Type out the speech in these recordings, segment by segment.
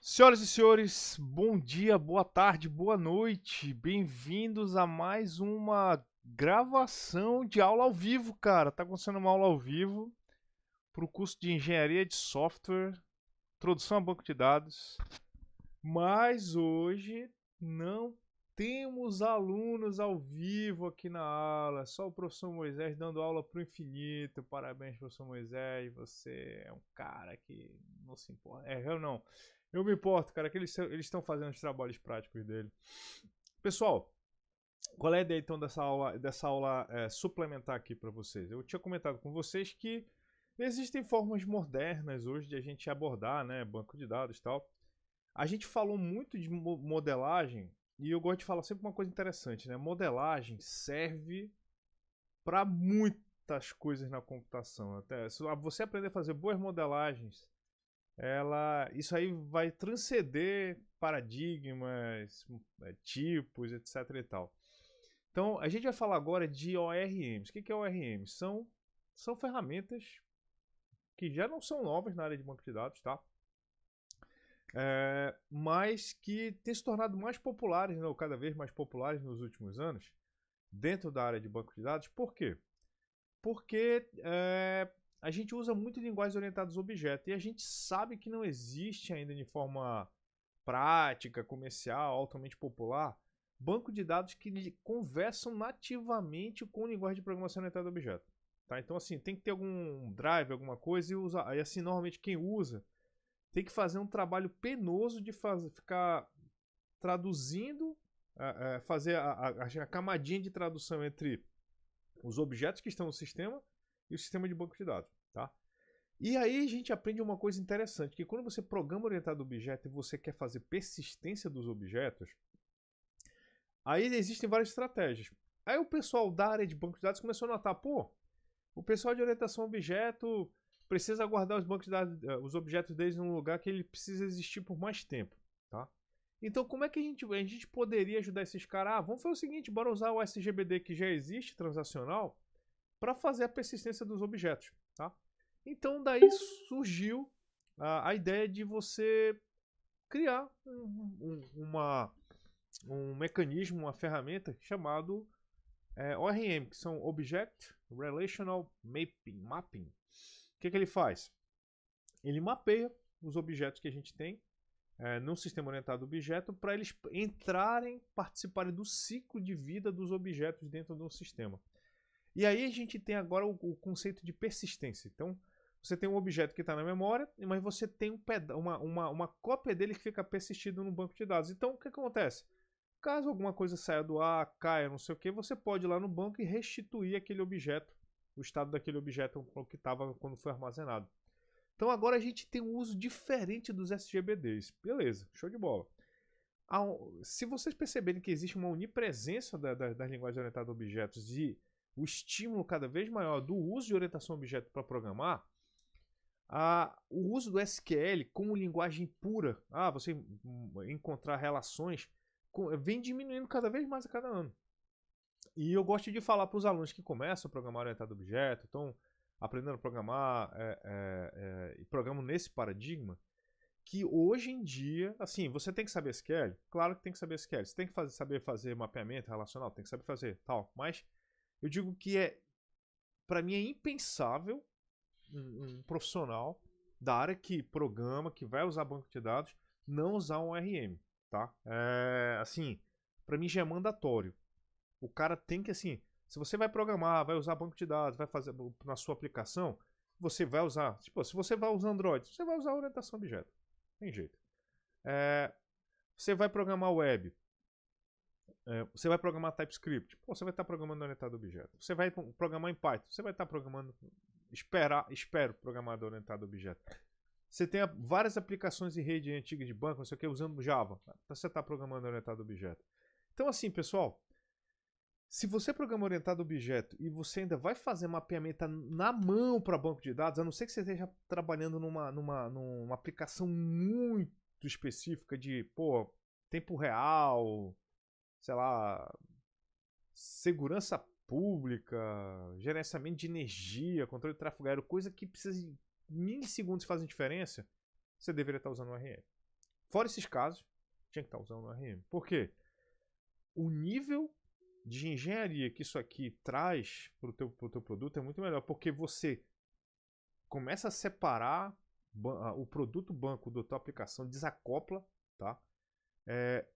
Senhoras e senhores, bom dia, boa tarde, boa noite. Bem-vindos a mais uma gravação de aula ao vivo, cara. Tá acontecendo uma aula ao vivo para o curso de Engenharia de Software, Introdução a Banco de Dados. Mas hoje não temos alunos ao vivo aqui na aula, só o professor Moisés dando aula para o infinito. Parabéns, professor Moisés, você é um cara que não se importa. Eu não. Eu me importo, cara, que eles estão fazendo os trabalhos práticos dele. Pessoal, qual é a ideia então dessa aula suplementar aqui para vocês? Eu tinha comentado com vocês que existem formas modernas hoje de a gente abordar, né, banco de dados e tal. A gente falou muito de modelagem e eu gosto de falar sempre uma coisa interessante, né? Modelagem serve para muitas coisas na computação. Até se você aprender a fazer boas modelagens, isso aí vai transcender paradigmas, tipos, etc e tal. Então, a gente vai falar agora de ORMs. O que é ORM? São ferramentas que já não são novas na área de banco de dados, tá? Mas que têm se tornado mais populares, né, ou cada vez mais populares nos últimos anos, dentro da área de banco de dados. Por quê? Porque a gente usa muito linguagens orientadas a objetos e a gente sabe que não existe ainda de forma prática, comercial, altamente popular, banco de dados que conversam nativamente com linguagem de programação orientada a objeto. Tá? Então, assim, tem que ter algum drive, alguma coisa e usar. Aí, assim, normalmente quem usa tem que fazer um trabalho penoso de ficar traduzindo, fazer a camadinha de tradução entre os objetos que estão no sistema e o sistema de banco de dados, tá? E aí a gente aprende uma coisa interessante, que quando você programa orientado a objeto e você quer fazer persistência dos objetos, aí existem várias estratégias. Aí o pessoal da área de banco de dados começou a notar, pô, o pessoal de orientação a objeto precisa guardar os bancos de dados, os objetos deles num lugar que ele precisa existir por mais tempo, tá? Então, como é que a gente poderia ajudar esses caras? Vamos fazer o seguinte, bora usar o SGBD que já existe, transacional, para fazer a persistência dos objetos, tá? Então, daí surgiu a ideia de você criar um mecanismo, uma ferramenta chamado ORM, que são Object Relational Mapping. O que ele faz? Ele mapeia os objetos que a gente tem no sistema orientado a objeto para eles entrarem, participarem do ciclo de vida dos objetos dentro do sistema. E aí a gente tem agora o conceito de persistência. Então, você tem um objeto que está na memória, mas você tem uma cópia dele que fica persistido no banco de dados. Então, o que acontece? Caso alguma coisa saia do ar, caia, não sei o que, você pode ir lá no banco e restituir aquele objeto, o estado daquele objeto que estava quando foi armazenado. Então agora a gente tem um uso diferente dos SGBDs. Beleza, show de bola. Se vocês perceberem que existe uma onipresença das linguagens orientadas a objetos e o estímulo cada vez maior do uso de orientação a objeto para programar, o uso do SQL como linguagem pura, você encontrar relações, vem diminuindo cada vez mais a cada ano. E eu gosto de falar para os alunos que começam a programar orientado a objeto, estão aprendendo a programar e programam nesse paradigma, que hoje em dia, assim, você tem que saber SQL? Claro que tem que saber SQL. Você tem que saber fazer mapeamento relacional? Tem que saber fazer tal. Mas eu digo que para mim é impensável um profissional da área que programa, que vai usar banco de dados, não usar um ORM, tá? Assim, para mim já é mandatório. O cara tem que, assim, se você vai programar, vai usar banco de dados, vai fazer na sua aplicação, você vai usar, tipo, se você vai usar Android, você vai usar orientação a objeto. Tem jeito. Você vai programar web, você vai programar TypeScript, você vai estar programando orientado a objeto. Você vai programar em Python, você vai estar programando, espero programar orientado a objeto. Você tem várias aplicações em rede antiga de banco, não sei o que, usando Java, você está programando orientado a objeto. Então, assim, pessoal, se você programa orientado a objeto e você ainda vai fazer mapeamento na mão para banco de dados, a não ser que você esteja trabalhando numa aplicação muito específica de, tempo real, sei lá, segurança pública, gerenciamento de energia, controle de tráfego aéreo, coisa que precisa de milissegundos fazem diferença, você deveria estar usando o ORM. fora esses casos, tinha que estar usando o ORM. Por quê? O nível de engenharia que isso aqui traz para o teu produto é muito melhor, porque você começa a separar o produto banco da tua aplicação, desacopla, tá?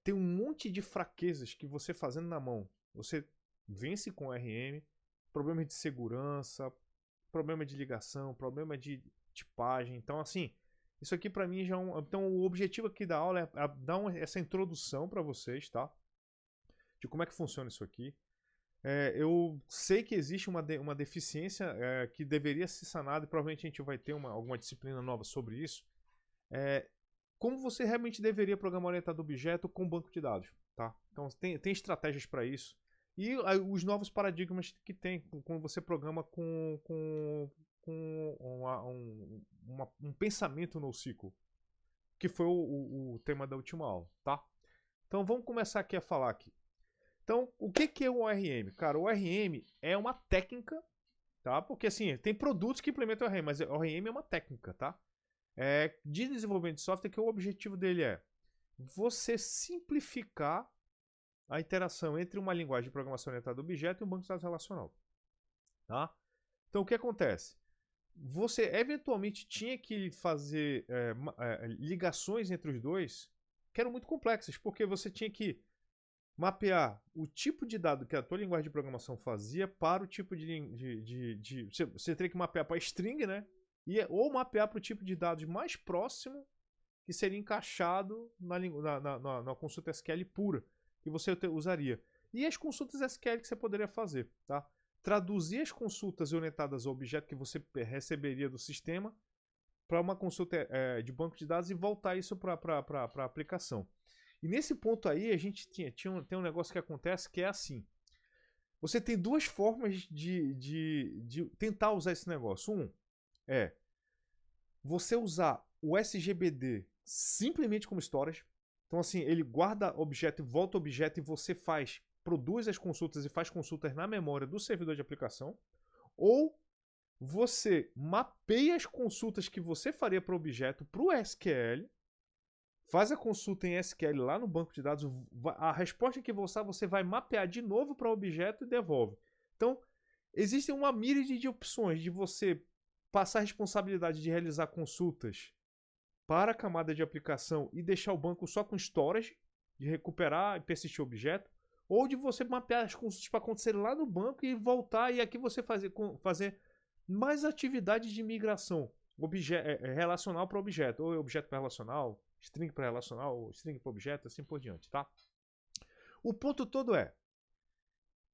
Tem um monte de fraquezas que você fazendo na mão, você vence com o ORM, problemas de segurança, problema de ligação, problema de tipagem. Então, assim, isso aqui para mim já é um... Então, o objetivo aqui da aula é dar essa introdução para vocês, tá? De como é que funciona isso aqui. Eu sei que existe uma deficiência que deveria ser sanada e provavelmente a gente vai ter alguma disciplina nova sobre isso. Como você realmente deveria programar orientado a objeto com banco de dados, tá? Então tem estratégias para isso. E os novos paradigmas que tem quando você programa com um pensamento NoSQL, que foi o tema da última aula, tá? Então vamos começar aqui a falar aqui. Então, o que é o ORM? Cara, o ORM é uma técnica, tá? Porque assim, tem produtos que implementam o ORM, mas o ORM é uma técnica, tá? De desenvolvimento de software, que o objetivo dele é você simplificar a interação entre uma linguagem de programação orientada a objeto e um banco de dados relacional, tá? Então, o que acontece? Você eventualmente tinha que fazer ligações entre os dois que eram muito complexas, porque você tinha que mapear o tipo de dado que a tua linguagem de programação fazia para o tipo você teria que mapear para string, né? Ou mapear para o tipo de dados mais próximo que seria encaixado na consulta SQL pura, que você usaria. E as consultas SQL que você poderia fazer, tá? Traduzir as consultas orientadas ao objeto que você receberia do sistema para uma consulta de banco de dados e voltar isso para a aplicação. E nesse ponto aí, a gente tem um negócio que acontece que é assim. Você tem duas formas de tentar usar esse negócio. Um é você usar o SGBD simplesmente como storage. Então assim, ele guarda objeto e volta objeto e você produz as consultas e faz consultas na memória do servidor de aplicação. Ou você mapeia as consultas que você faria para o objeto para o SQL, faz a consulta em SQL lá no banco de dados, a resposta que você vai mapear de novo para o objeto e devolve. Então, existe uma miríade de opções de você passar a responsabilidade de realizar consultas para a camada de aplicação e deixar o banco só com storage, de recuperar e persistir o objeto, ou de você mapear as consultas para acontecer lá no banco e voltar e aqui você fazer mais atividades de migração relacional para objeto, ou objeto para relacional, string para relacional, string para objeto, assim por diante, tá? O ponto todo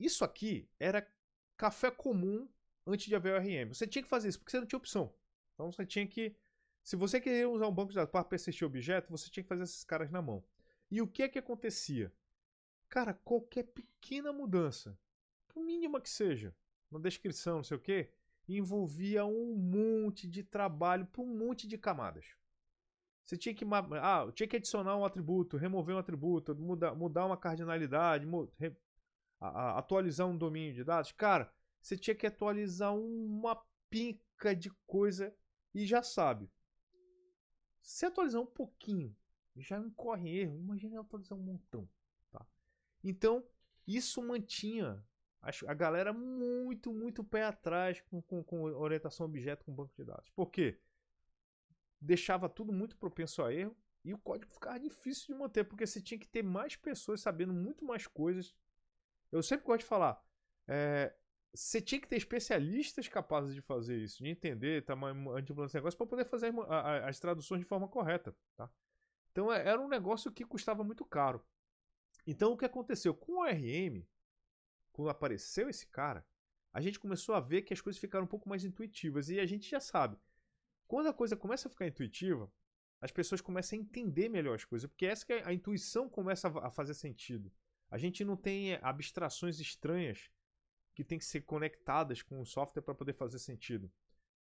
isso aqui era café comum antes de haver o ORM. Você tinha que fazer isso porque você não tinha opção. Então você tinha que, se você queria usar um banco de dados para persistir objeto, você tinha que fazer esses caras na mão. E o que é que acontecia? Cara, qualquer pequena mudança, por mínima que seja, na descrição, não sei o que, envolvia um monte de trabalho para um monte de camadas. Você tinha que, tinha que adicionar um atributo, remover um atributo, mudar uma cardinalidade, atualizar um domínio de dados. Cara, você tinha que atualizar uma pinca de coisa e já sabe. Se atualizar um pouquinho, já incorre em erro. Imagina atualizar um montão. Tá? Então, isso mantinha a galera muito pé atrás com orientação a objeto com banco de dados. Por quê? Deixava tudo muito propenso a erro e o código ficava difícil de manter, porque você tinha que ter mais pessoas sabendo muito mais coisas. Eu sempre gosto de falar, você tinha que ter especialistas capazes de fazer isso, de entender tamanho de negócio para poder fazer as traduções de forma correta. Tá? Então era um negócio que custava muito caro. Então o que aconteceu? Com o ORM, quando apareceu esse cara, a gente começou a ver que as coisas ficaram um pouco mais intuitivas. E a gente já sabe, quando a coisa começa a ficar intuitiva, as pessoas começam a entender melhor as coisas, porque essa que a intuição começa a fazer sentido. A gente não tem abstrações estranhas que tem que ser conectadas com o software para poder fazer sentido.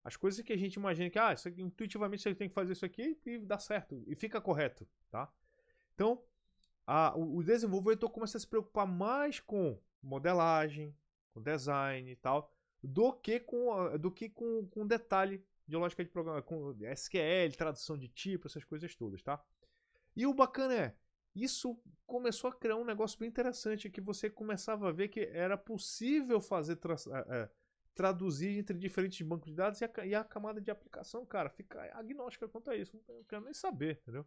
As coisas que a gente imagina que isso aqui, intuitivamente você tem que fazer isso aqui e dá certo, e fica correto. Tá? Então, o desenvolvedor começa a se preocupar mais com modelagem, com design e tal, do que com detalhe de lógica de programa, com SQL, tradução de tipo, essas coisas todas, tá? E o bacana é, isso começou a criar um negócio bem interessante, que você começava a ver que era possível fazer traduzir entre diferentes bancos de dados e a camada de aplicação, cara, fica agnóstica quanto a isso. Não quero nem saber, entendeu?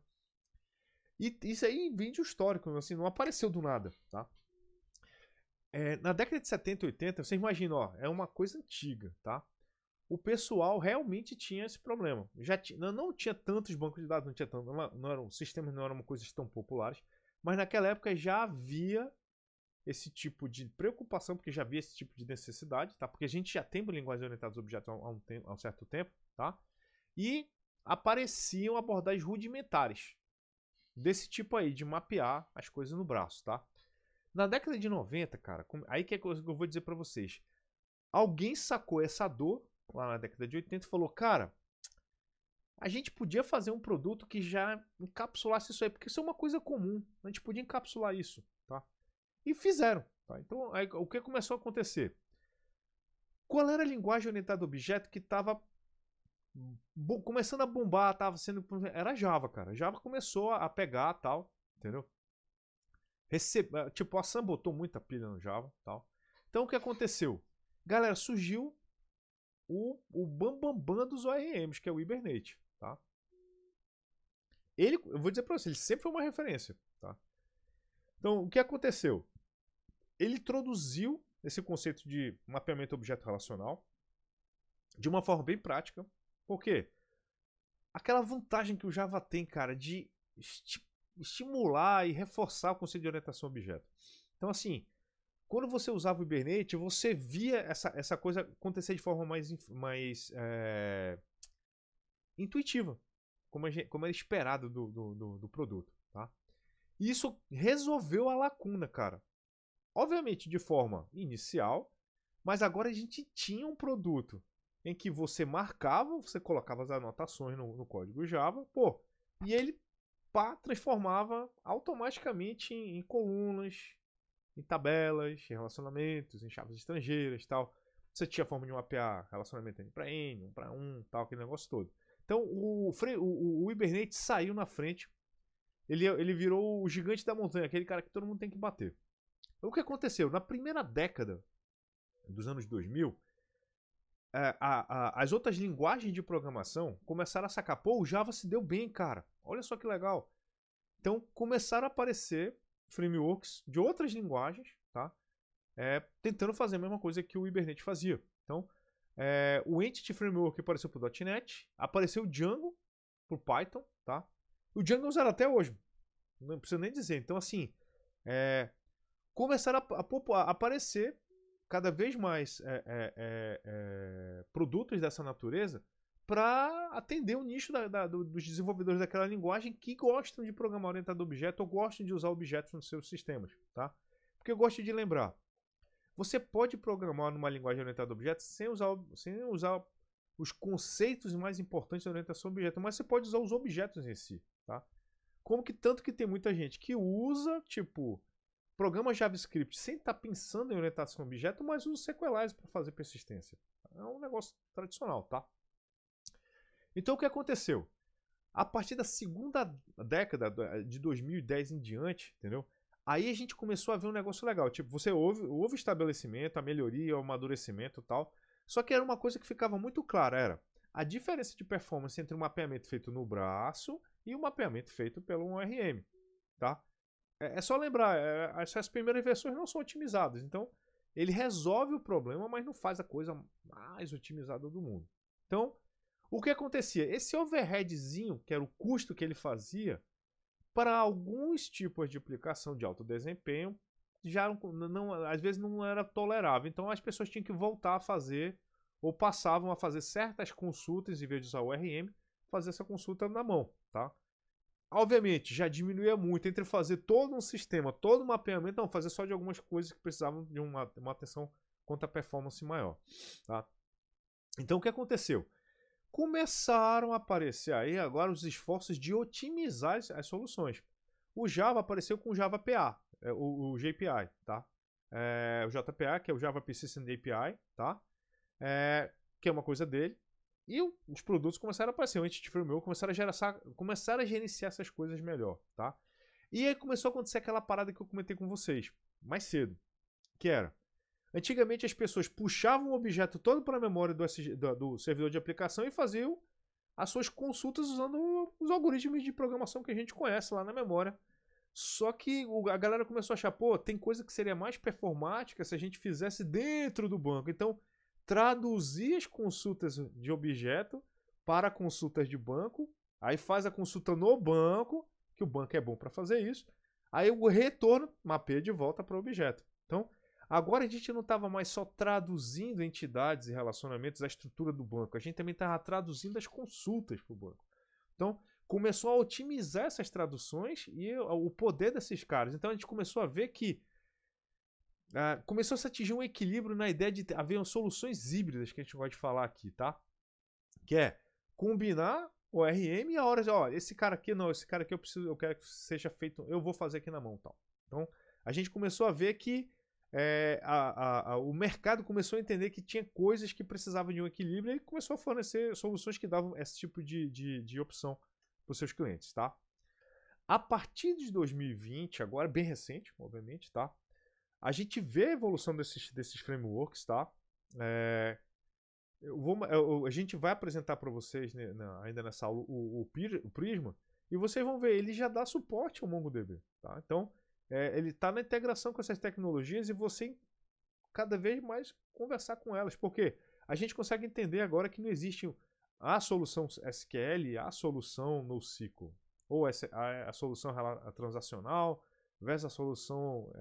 E isso aí vem de histórico, assim, não apareceu do nada, tá? Na década de 70 e 80, você imagina, ó, é uma coisa antiga, tá? O pessoal realmente tinha esse problema. Não tinha tantos bancos de dados, não tinha tanto, não eram, sistemas não eram coisas tão populares, mas naquela época já havia esse tipo de preocupação, porque já havia esse tipo de necessidade, tá? Porque a gente já tem linguagens orientadas a objetos há um certo tempo, tá? E apareciam abordagens rudimentares desse tipo aí, de mapear as coisas no braço, tá? Na década de 90, cara, aí que é coisa que eu vou dizer pra vocês. Alguém sacou essa dor lá na década de 80 e falou, cara, a gente podia fazer um produto que já encapsulasse isso aí, porque isso é uma coisa comum. A gente podia encapsular isso, tá? E fizeram, tá? Então, aí, o que começou a acontecer? Qual era a linguagem orientada a objeto que estava começando a bombar, era Java, cara. Java começou a pegar, tal, entendeu? Tipo, a Sam botou muita pilha no Java, tal. Então, o que aconteceu? Galera, surgiu o bambambam dos ORMs, que é o Hibernate, tá? Eu vou dizer pra você, ele sempre foi uma referência, tá? Então, o que aconteceu? Ele introduziu esse conceito de mapeamento objeto relacional de uma forma bem prática. Por quê? Aquela vantagem que o Java tem, cara, de estimular e reforçar o conceito de orientação a objeto. Então, assim, quando você usava o Hibernate, você via essa coisa acontecer de forma mais intuitiva, como era esperado do produto, tá? E isso resolveu a lacuna, cara. Obviamente de forma inicial, mas agora a gente tinha um produto em que você marcava, você colocava as anotações no código Java, pô, e ele transformava automaticamente em colunas, em tabelas, em relacionamentos, em chaves estrangeiras, tal. Você tinha a forma de mapear relacionamento N para N, 1 para 1, tal, aquele negócio todo. Então o Hibernate saiu na frente. Ele virou o gigante da montanha, aquele cara que todo mundo tem que bater. O que aconteceu? Na primeira década dos anos 2000, as outras linguagens de programação começaram a sacar, pô, o Java se deu bem, cara. Olha só que legal. Então começaram a aparecer frameworks de outras linguagens, tá? Tentando fazer a mesma coisa que o Hibernate fazia. Então, o Entity Framework apareceu para o .NET, apareceu o Django para o Python, tá? O Django é usado até hoje, não preciso nem dizer. Então, assim, começaram a aparecer cada vez mais produtos dessa natureza para atender o nicho dos desenvolvedores daquela linguagem que gostam de programar orientado a objeto ou gostam de usar objetos nos seus sistemas, tá? Porque eu gosto de lembrar, você pode programar numa linguagem orientada a objetos sem usar os conceitos mais importantes da orientação a objeto, mas você pode usar os objetos em si, tá? Como que tanto que tem muita gente que usa, tipo, programa JavaScript sem estar pensando em orientação a objeto, mas usa sequelize para fazer persistência. É um negócio tradicional, tá? Então o que aconteceu? A partir da segunda década de 2010 em diante, entendeu? Aí a gente começou a ver um negócio legal. Tipo, você houve o estabelecimento, a melhoria, o amadurecimento e tal. Só que era uma coisa que ficava muito clara, era a diferença de performance entre um mapeamento feito no braço e um mapeamento feito pelo ORM, tá? É só lembrar, essas primeiras versões não são otimizadas. Então, ele resolve o problema, mas não faz a coisa mais otimizada do mundo. Então, o que acontecia? Esse overheadzinho, que era o custo que ele fazia, para alguns tipos de aplicação de alto desempenho, já às vezes não era tolerável. Então as pessoas tinham que voltar a fazer, ou passavam a fazer certas consultas, em vez de usar o RM, fazer essa consulta na mão, tá? Obviamente, já diminuía muito entre fazer todo um sistema, todo um mapeamento, não, fazer só de algumas coisas que precisavam de uma atenção quanto à performance maior, tá? Então o que aconteceu? Começaram a aparecer aí agora os esforços de otimizar as soluções. O Java apareceu com o Java PA, o JPI, tá? O JPA, que é o Java Persistent API, tá? Que é uma coisa dele. E os produtos começaram a aparecer. O Entity Framework começaram a gerenciar essas coisas melhor, tá? E aí começou a acontecer aquela parada que eu comentei com vocês mais cedo, que era, antigamente as pessoas puxavam o objeto todo para a memória do servidor de aplicação e faziam as suas consultas usando os algoritmos de programação que a gente conhece lá na memória. Só que a galera começou a achar, pô, tem coisa que seria mais performática se a gente fizesse dentro do banco. Então, traduzir as consultas de objeto para consultas de banco, aí faz a consulta no banco, que o banco é bom para fazer isso, aí o retorno mapeia de volta para o objeto. Então, agora a gente não estava mais só traduzindo entidades e relacionamentos à estrutura do banco, a gente também estava traduzindo as consultas para o banco. Então, começou a otimizar essas traduções e o poder desses caras. Então, a gente começou a ver que começou a se atingir um equilíbrio na ideia de haver soluções híbridas, que a gente gosta de falar aqui, tá? Que é combinar o RM e a hora de, ó, esse cara aqui não, esse cara aqui eu quero que seja feito, eu vou fazer aqui na mão, tal. Então, a gente começou a ver que o mercado começou a entender que tinha coisas que precisavam de um equilíbrio e começou a fornecer soluções que davam esse tipo de opção para os seus clientes, tá? A partir de 2020, agora bem recente, obviamente, tá? A gente vê a evolução desses frameworks, tá? A gente vai apresentar para vocês, né, ainda nessa aula o Prisma, e vocês vão ver, ele já dá suporte ao MongoDB, tá? Então, ele está na integração com essas tecnologias e você cada vez mais conversar com elas, porque a gente consegue entender agora que não existe a solução SQL, a solução NoSQL, ou a solução transacional versus a solução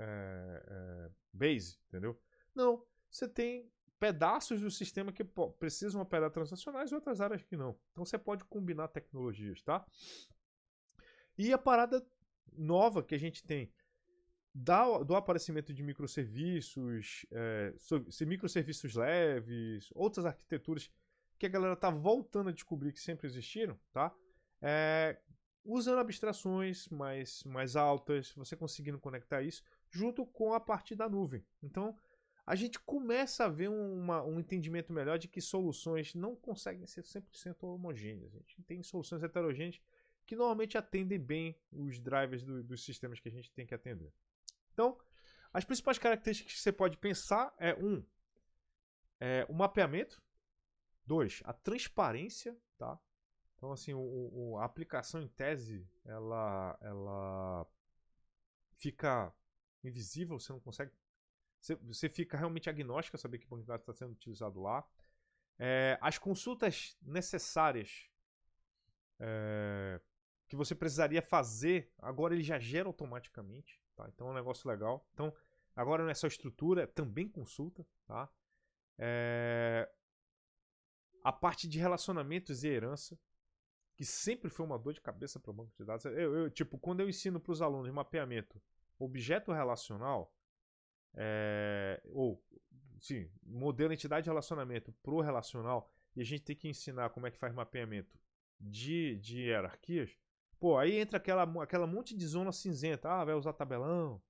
base, entendeu? Não, você tem pedaços do sistema que precisam operar transacionais e outras áreas que não. Então você pode combinar tecnologias, tá? E a parada nova que a gente tem do aparecimento de microserviços, microserviços leves, outras arquiteturas que a galera tá voltando a descobrir que sempre existiram, tá? Usando abstrações mais altas, você conseguindo conectar isso junto com a parte da nuvem. Então, a gente começa a ver um entendimento melhor de que soluções não conseguem ser 100% homogêneas. A gente tem soluções heterogêneas que normalmente atendem bem os drivers dos sistemas que a gente tem que atender. Então, as principais características que você pode pensar é o mapeamento. 2, a transparência, tá? Então, assim, a aplicação em tese, ela fica invisível, você não consegue... Você fica realmente agnóstico a saber que banco de dados está sendo utilizado lá. As consultas necessárias que você precisaria fazer, agora ele já gera automaticamente, tá? Então é um negócio legal. Então, agora não é só estrutura, é também consulta, tá? A parte de relacionamentos e herança, que sempre foi uma dor de cabeça para o banco de dados. Tipo, quando eu ensino para os alunos mapeamento objeto relacional, modelo entidade de relacionamento para o relacional, e a gente tem que ensinar como é que faz mapeamento de hierarquias, pô, aí entra aquela monte de zona cinzenta. Vai usar tabelão,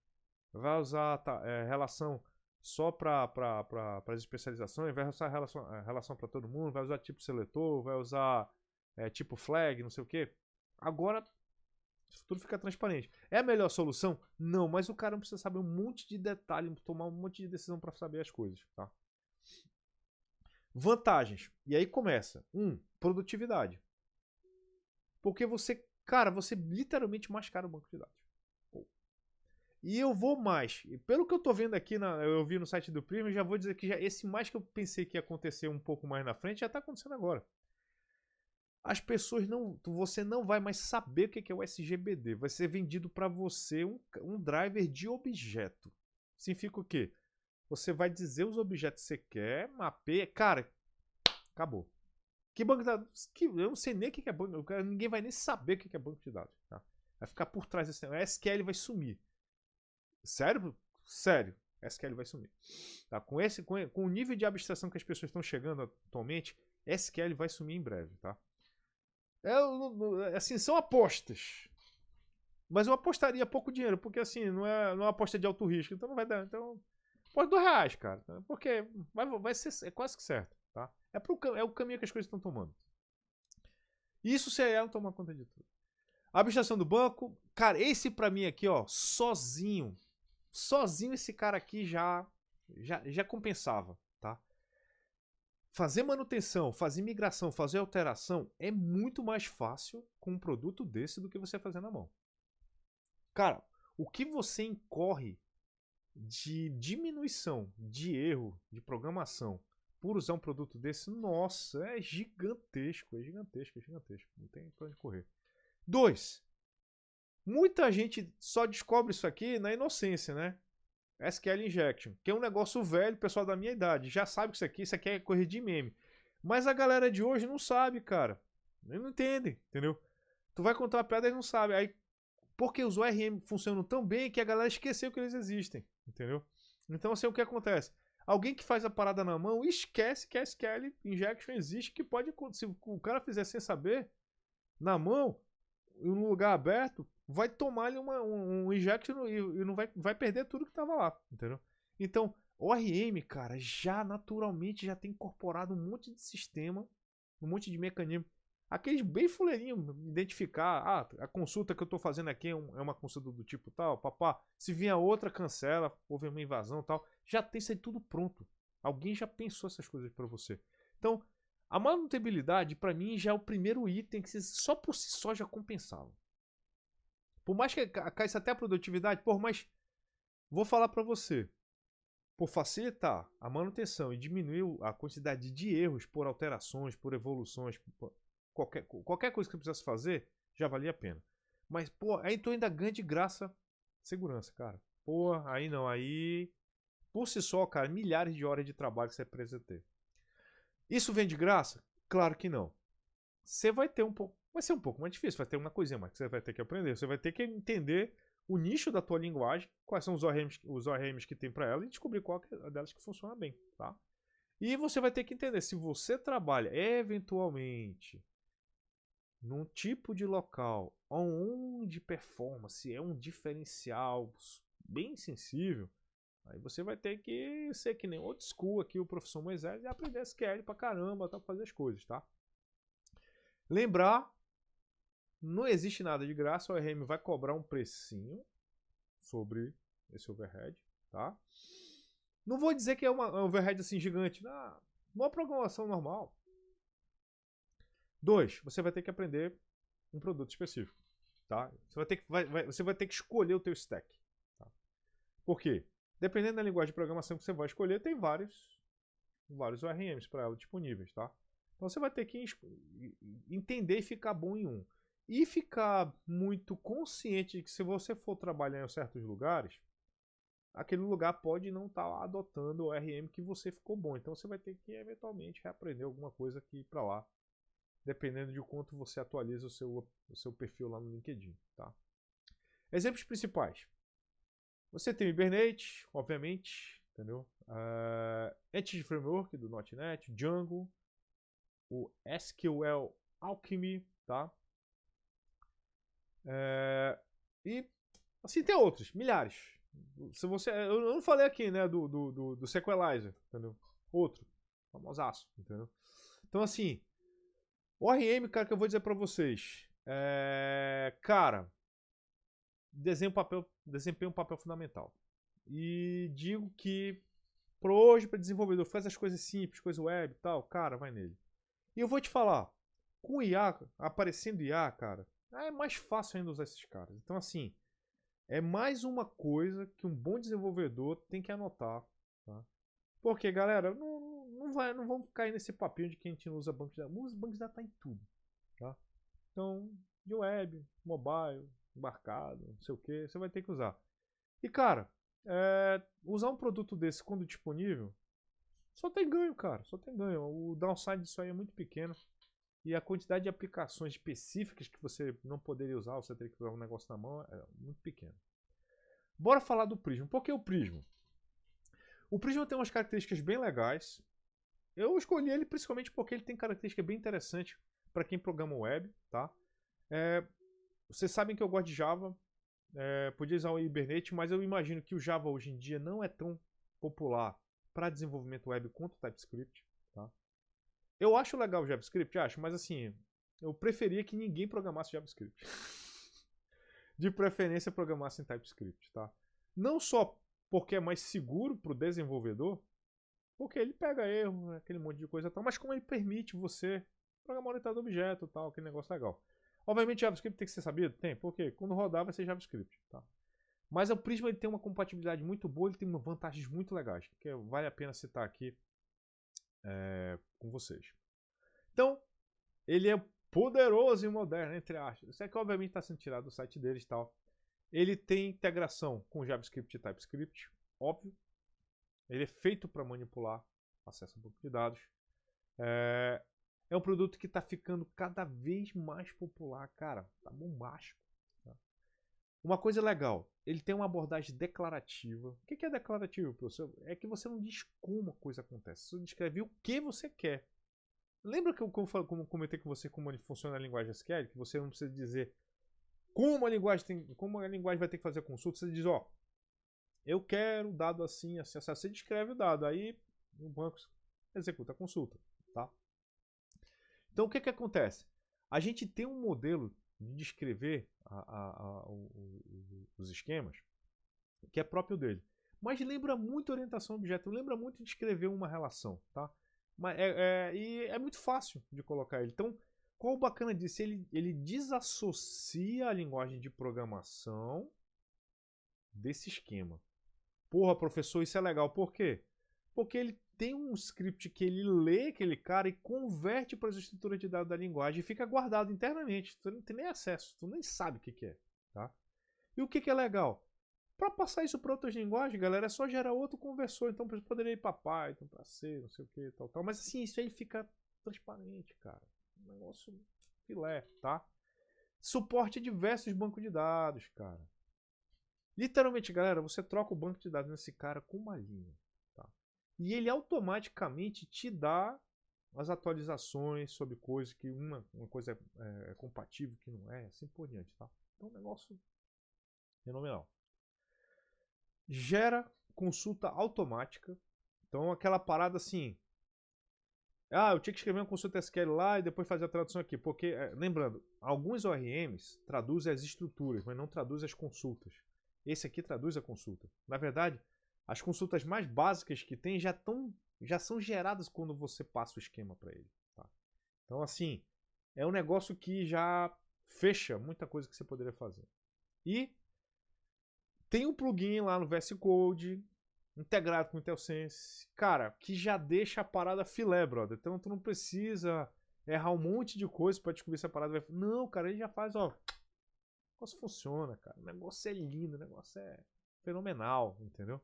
vai usar relação só para as especializações, vai usar relação para todo mundo, vai usar tipo seletor, vai usar tipo flag, não sei o que. Agora tudo fica transparente. É a melhor solução? Não, mas o cara não precisa saber um monte de detalhe, tomar um monte de decisão para saber as coisas, tá? Vantagens. E aí começa. 1, produtividade. Porque você literalmente mascara o banco de dados. E eu vou mais. Pelo que eu tô vendo aqui, eu vi no site do Prisma, já vou dizer que esse mais que eu pensei que ia acontecer um pouco mais na frente, já tá acontecendo agora. As pessoas você não vai mais saber o que é o SGBD. Vai ser vendido para você um driver de objeto. Significa o quê? Você vai dizer os objetos que você quer, mapeia. Cara, acabou. Que banco de dados? Eu não sei nem o que é banco. Ninguém vai nem saber o que é banco de dados. Tá? Vai ficar por trás desse negócio. A SQL vai sumir. Sério? Sério. A SQL vai sumir. Tá? Com o nível de abstração que as pessoas estão chegando atualmente, SQL vai sumir em breve. Tá? Assim, são apostas. Mas eu apostaria pouco dinheiro, porque assim, não é uma aposta de alto risco, então não vai dar. Então, pode R$2, cara. Porque vai ser quase que certo. Tá? É o caminho que as coisas estão tomando. Isso se ela tomar conta de tudo. A abstração do banco, cara, esse pra mim aqui, ó, sozinho esse cara aqui já compensava, tá? Fazer manutenção, fazer migração, fazer alteração é muito mais fácil com um produto desse do que você fazer na mão. Cara, o que você incorre de diminuição de erro de programação por usar um produto desse, nossa, é gigantesco, é gigantesco, é gigantesco. Não tem pra onde correr. 2. Muita gente só descobre isso aqui na inocência, né? SQL Injection, que é um negócio velho, pessoal da minha idade, já sabe que isso aqui é corrigir meme. Mas a galera de hoje não sabe, cara. Eles não entendem, entendeu? Tu vai contar uma piada e eles não sabem. Aí, porque os ORM funcionam tão bem que a galera esqueceu que eles existem, entendeu? Então, assim, o que acontece? Alguém que faz a parada na mão esquece que a SQL Injection existe, que pode acontecer. Se o cara fizer sem saber, na mão, em um lugar aberto, vai tomar ali um injection e não vai perder tudo que estava lá, entendeu? Então, o ORM, cara, já naturalmente já tem incorporado um monte de sistema, um monte de mecanismo. Aqueles bem fuleirinho, identificar, a consulta que eu estou fazendo aqui é uma consulta do tipo tal, papá, se vier outra, cancela, houve uma invasão tal, já tem isso aí tudo pronto. Alguém já pensou essas coisas para você. Então, a manutenibilidade, para mim, já é o primeiro item que só por si só já compensava. Por mais que caísse até a produtividade, mas vou falar para você, por facilitar a manutenção e diminuir a quantidade de erros por alterações, por evoluções, por qualquer coisa que você precisasse fazer, já valia a pena. Mas, aí tu ainda ganha de graça segurança, cara. Aí não, aí por si só, cara, milhares de horas de trabalho que você precisa ter. Isso vem de graça? Claro que não. Você vai ter vai ser um pouco mais difícil, vai ter uma coisinha mais que você vai ter que aprender. Você vai ter que entender o nicho da tua linguagem, quais são os ORMs que tem para ela e descobrir qual delas que funciona bem, tá? E você vai ter que entender se você trabalha eventualmente num tipo de local onde performance é um diferencial bem sensível, aí você vai ter que ser que nem old school aqui, o professor Moisés, e aprender SQL pra caramba, tá, pra fazer as coisas, tá? Lembrar, não existe nada de graça, o ORM vai cobrar um precinho sobre esse overhead, tá? Não vou dizer que é um overhead assim gigante, uma programação normal. 2, você vai ter que aprender um produto específico, tá? Você vai ter que escolher o teu stack, tá? Por quê? Dependendo da linguagem de programação que você vai escolher, tem vários ORMs para ela disponíveis, tá? Então você vai ter que entender e ficar bom em um. E ficar muito consciente de que se você for trabalhar em certos lugares, aquele lugar pode não estar adotando o ORM que você ficou bom. Então você vai ter que eventualmente reaprender alguma coisa aqui para lá, dependendo de quanto você atualiza o seu perfil lá no LinkedIn, tá? Exemplos principais. Você tem o Hibernate, obviamente, entendeu? Entity Framework do .NET, Django, o SQL Alchemy, tá? E assim tem outros, milhares. Eu não falei aqui, né, do Sequelizer, entendeu? Outro, famosaço, entendeu? Então assim, o ORM, cara, que eu vou dizer pra vocês, cara, desempenha um papel fundamental. E digo que hoje, para desenvolvedor, faz as coisas simples, coisa web e tal, cara, vai nele. E eu vou te falar, com o IA, aparecendo IA, cara, é mais fácil ainda usar esses caras. Então, assim, é mais uma coisa que um bom desenvolvedor tem que anotar, tá? Porque, galera, não vamos cair nesse papinho de que a gente não usa banco de dados. Os bancos de dados tá em tudo, tá? Então, de web, mobile, embarcado, não sei o que, você vai ter que usar. E, cara, usar um produto desse quando disponível, só tem ganho, cara, só tem ganho. O downside disso aí é muito pequeno. E a quantidade de aplicações específicas que você não poderia usar, você teria que usar um negócio na mão, é muito pequeno. Bora falar do Prisma. Por que o Prisma? O Prisma tem umas características bem legais. Eu escolhi ele principalmente porque ele tem características bem interessantes para quem programa web, tá? Vocês sabem que eu gosto de Java. Podia usar o Hibernate, mas eu imagino que o Java hoje em dia não é tão popular para desenvolvimento web quanto o TypeScript, tá? Eu acho legal o JavaScript, acho, mas assim, eu preferia que ninguém programasse JavaScript. De preferência, programasse em TypeScript, tá? Não só porque é mais seguro para o desenvolvedor, porque ele pega erro, aquele monte de coisa e tal, mas como ele permite você programar orientado a objeto e tal, aquele negócio legal. Obviamente, JavaScript tem que ser sabido? Tem, porque quando rodar vai ser JavaScript, tá? Mas o Prisma ele tem uma compatibilidade muito boa, ele tem vantagens muito legais, que vale a pena citar aqui com vocês. Então, ele é poderoso e moderno, entre aspas. Isso é que obviamente está sendo tirado do site deles e tal. Ele tem integração com JavaScript e TypeScript, óbvio. Ele é feito para manipular acesso a banco de dados. É um produto que está ficando cada vez mais popular, cara. Tá bombástico. Tá? Uma coisa legal, ele tem uma abordagem declarativa. O que é declarativo, professor? É que você não diz como a coisa acontece, você descreve o que você quer. Lembra que eu comentei com você como funciona a linguagem SQL? Que você não precisa dizer como a linguagem vai ter que fazer a consulta. Você diz, ó, eu quero dado assim, assim, assim. Você descreve o dado, aí o banco executa a consulta, tá? Então o que acontece? A gente tem um modelo de descrever os esquemas que é próprio dele. Mas lembra muito orientação a objeto, lembra muito de escrever uma relação, tá? E é muito fácil de colocar ele. Então, qual o bacana disso? Ele desassocia a linguagem de programação desse esquema. Porra, professor, isso é legal. Por quê? Porque ele tem um script que ele lê aquele cara e converte para as estruturas de dados da linguagem e fica guardado internamente. Tu não tem nem acesso, tu nem sabe o que é. Tá? E o que é legal? Para passar isso para outras linguagens, galera, é só gerar outro conversor. Então você poderia ir para Python, para C, não sei o que, tal. Mas assim, isso aí fica transparente, cara. Um negócio filé, tá? Suporte a diversos bancos de dados, cara. Literalmente, galera, você troca o banco de dados nesse cara com uma linha. Tá? E ele automaticamente te dá as atualizações sobre coisas que uma coisa é compatível, que não é, assim por diante. Tá? Então, um negócio fenomenal. Gera consulta automática. Então, aquela parada assim. Ah, eu tinha que escrever uma consulta SQL lá e depois fazer a tradução aqui. Porque, lembrando, alguns ORMs traduzem as estruturas, mas não traduzem as consultas. Esse aqui traduz a consulta. Na verdade, as consultas mais básicas que tem já são geradas quando você passa o esquema para ele. Tá? Então, assim, é um negócio que já fecha muita coisa que você poderia fazer. E tem um plugin lá no VS Code, integrado com o IntelliSense, cara, que já deixa a parada filé, brother. Então tu não precisa errar um monte de coisa para descobrir se a parada vai... Não, cara, ele já faz, ó... O negócio funciona, cara. O negócio é lindo, o negócio é fenomenal, entendeu?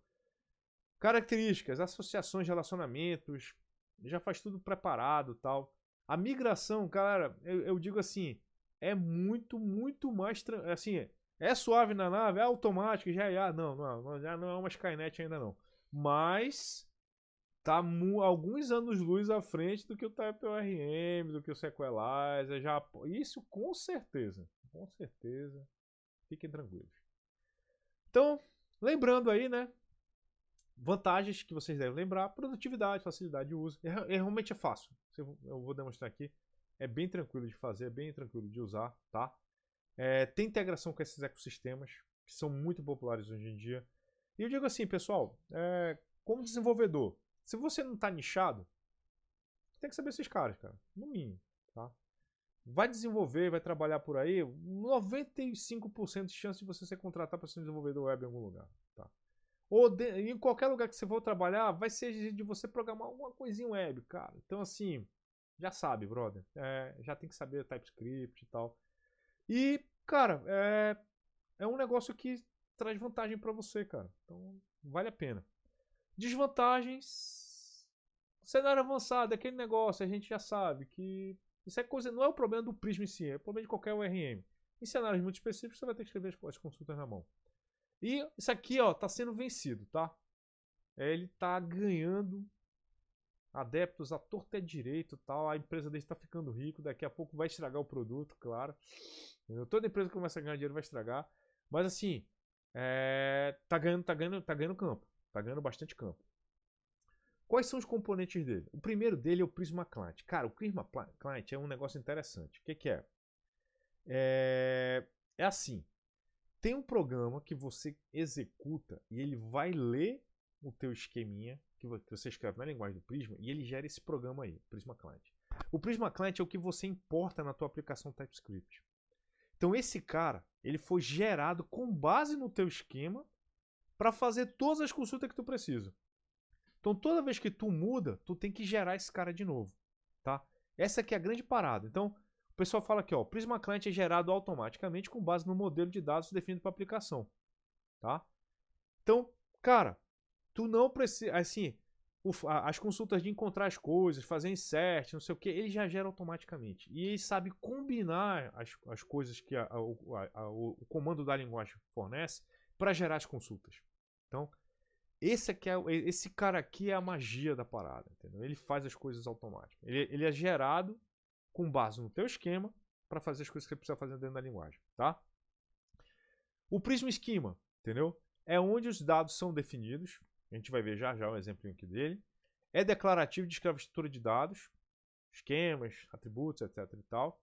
Características, associações, relacionamentos, já faz tudo preparado, tal. A migração, cara, eu digo assim, é muito mais assim, é suave na nave, é automático, já não, já não é uma Skynet ainda não. Mas tá alguns anos-luz à frente do que o TypeORM, do que o Sequelizer, já isso com certeza. Com certeza. Fiquem tranquilos. Então, lembrando aí, né? Vantagens que vocês devem lembrar: produtividade, facilidade de uso. Realmente é fácil. Eu vou demonstrar aqui. É bem tranquilo de fazer, é bem tranquilo de usar, tá? Tem integração com esses ecossistemas que são muito populares hoje em dia. E eu digo assim, pessoal, como desenvolvedor, se você não está nichado, tem que saber esses caras, cara. No mínimo, tá? Vai desenvolver, vai trabalhar por aí, 95% de chance de você ser contratado para ser um desenvolvedor web em algum lugar. Tá? Ou em qualquer lugar que você for trabalhar, vai ser de você programar alguma coisinha web, cara. Então, assim, já sabe, brother. Já tem que saber TypeScript e tal. E, cara, é um negócio que traz vantagem para você, cara. Então, vale a pena. Desvantagens. Cenário avançado, aquele negócio, a gente já sabe que isso é coisa, não é o problema do Prisma em si, é o problema de qualquer URM. Em cenários muito específicos, você vai ter que escrever as consultas na mão. E isso aqui, ó, tá sendo vencido, tá? Ele tá ganhando adeptos à torta e direito, tal. A empresa dele está ficando rico, daqui a pouco vai estragar o produto, claro. Toda empresa que começa a ganhar dinheiro vai estragar. Mas assim, tá ganhando campo. Tá ganhando bastante campo. Quais são os componentes dele? O primeiro dele é o Prisma Client. Cara, o Prisma Client é um negócio interessante. O que é? É assim. Tem um programa que você executa e ele vai ler o teu esqueminha que você escreve na linguagem do Prisma e ele gera esse programa aí, o Prisma Client. O Prisma Client é o que você importa na tua aplicação TypeScript. Então esse cara, ele foi gerado com base no teu esquema para fazer todas as consultas que tu precisa. Então toda vez que tu muda, tu tem que gerar esse cara de novo, tá? Essa aqui é a grande parada. Então o pessoal fala aqui, ó, o Prisma Client é gerado automaticamente com base no modelo de dados definido para a aplicação, tá? Então, cara, tu não precisa, assim, as consultas de encontrar as coisas, fazer insert, não sei o que, ele já gera automaticamente. E ele sabe combinar as coisas que o comando da linguagem fornece para gerar as consultas. Então, esse cara aqui é a magia da parada, entendeu? Ele faz as coisas automáticas. Ele é gerado com base no teu esquema para fazer as coisas que você precisa fazer dentro da linguagem, tá? O Prisma Schema, entendeu? É onde os dados são definidos. A gente vai ver já um exemplo aqui dele. É declarativo, descreve a estrutura de dados, esquemas, atributos, etc e tal.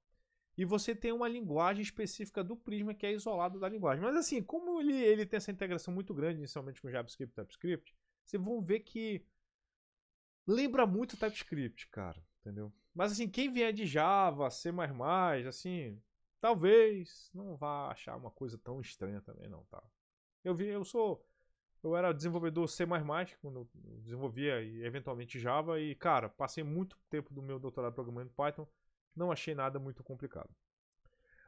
E você tem uma linguagem específica do Prisma que é isolada da linguagem. Mas assim, como ele tem essa integração muito grande, inicialmente com JavaScript e TypeScript, vocês vão ver que lembra muito TypeScript, cara, entendeu? Mas assim, quem vier de Java, C++, assim, talvez não vá achar uma coisa tão estranha também não, tá? Eu era desenvolvedor C++ quando eu desenvolvia e eventualmente Java e, cara, passei muito tempo do meu doutorado programando em Python, não achei nada muito complicado.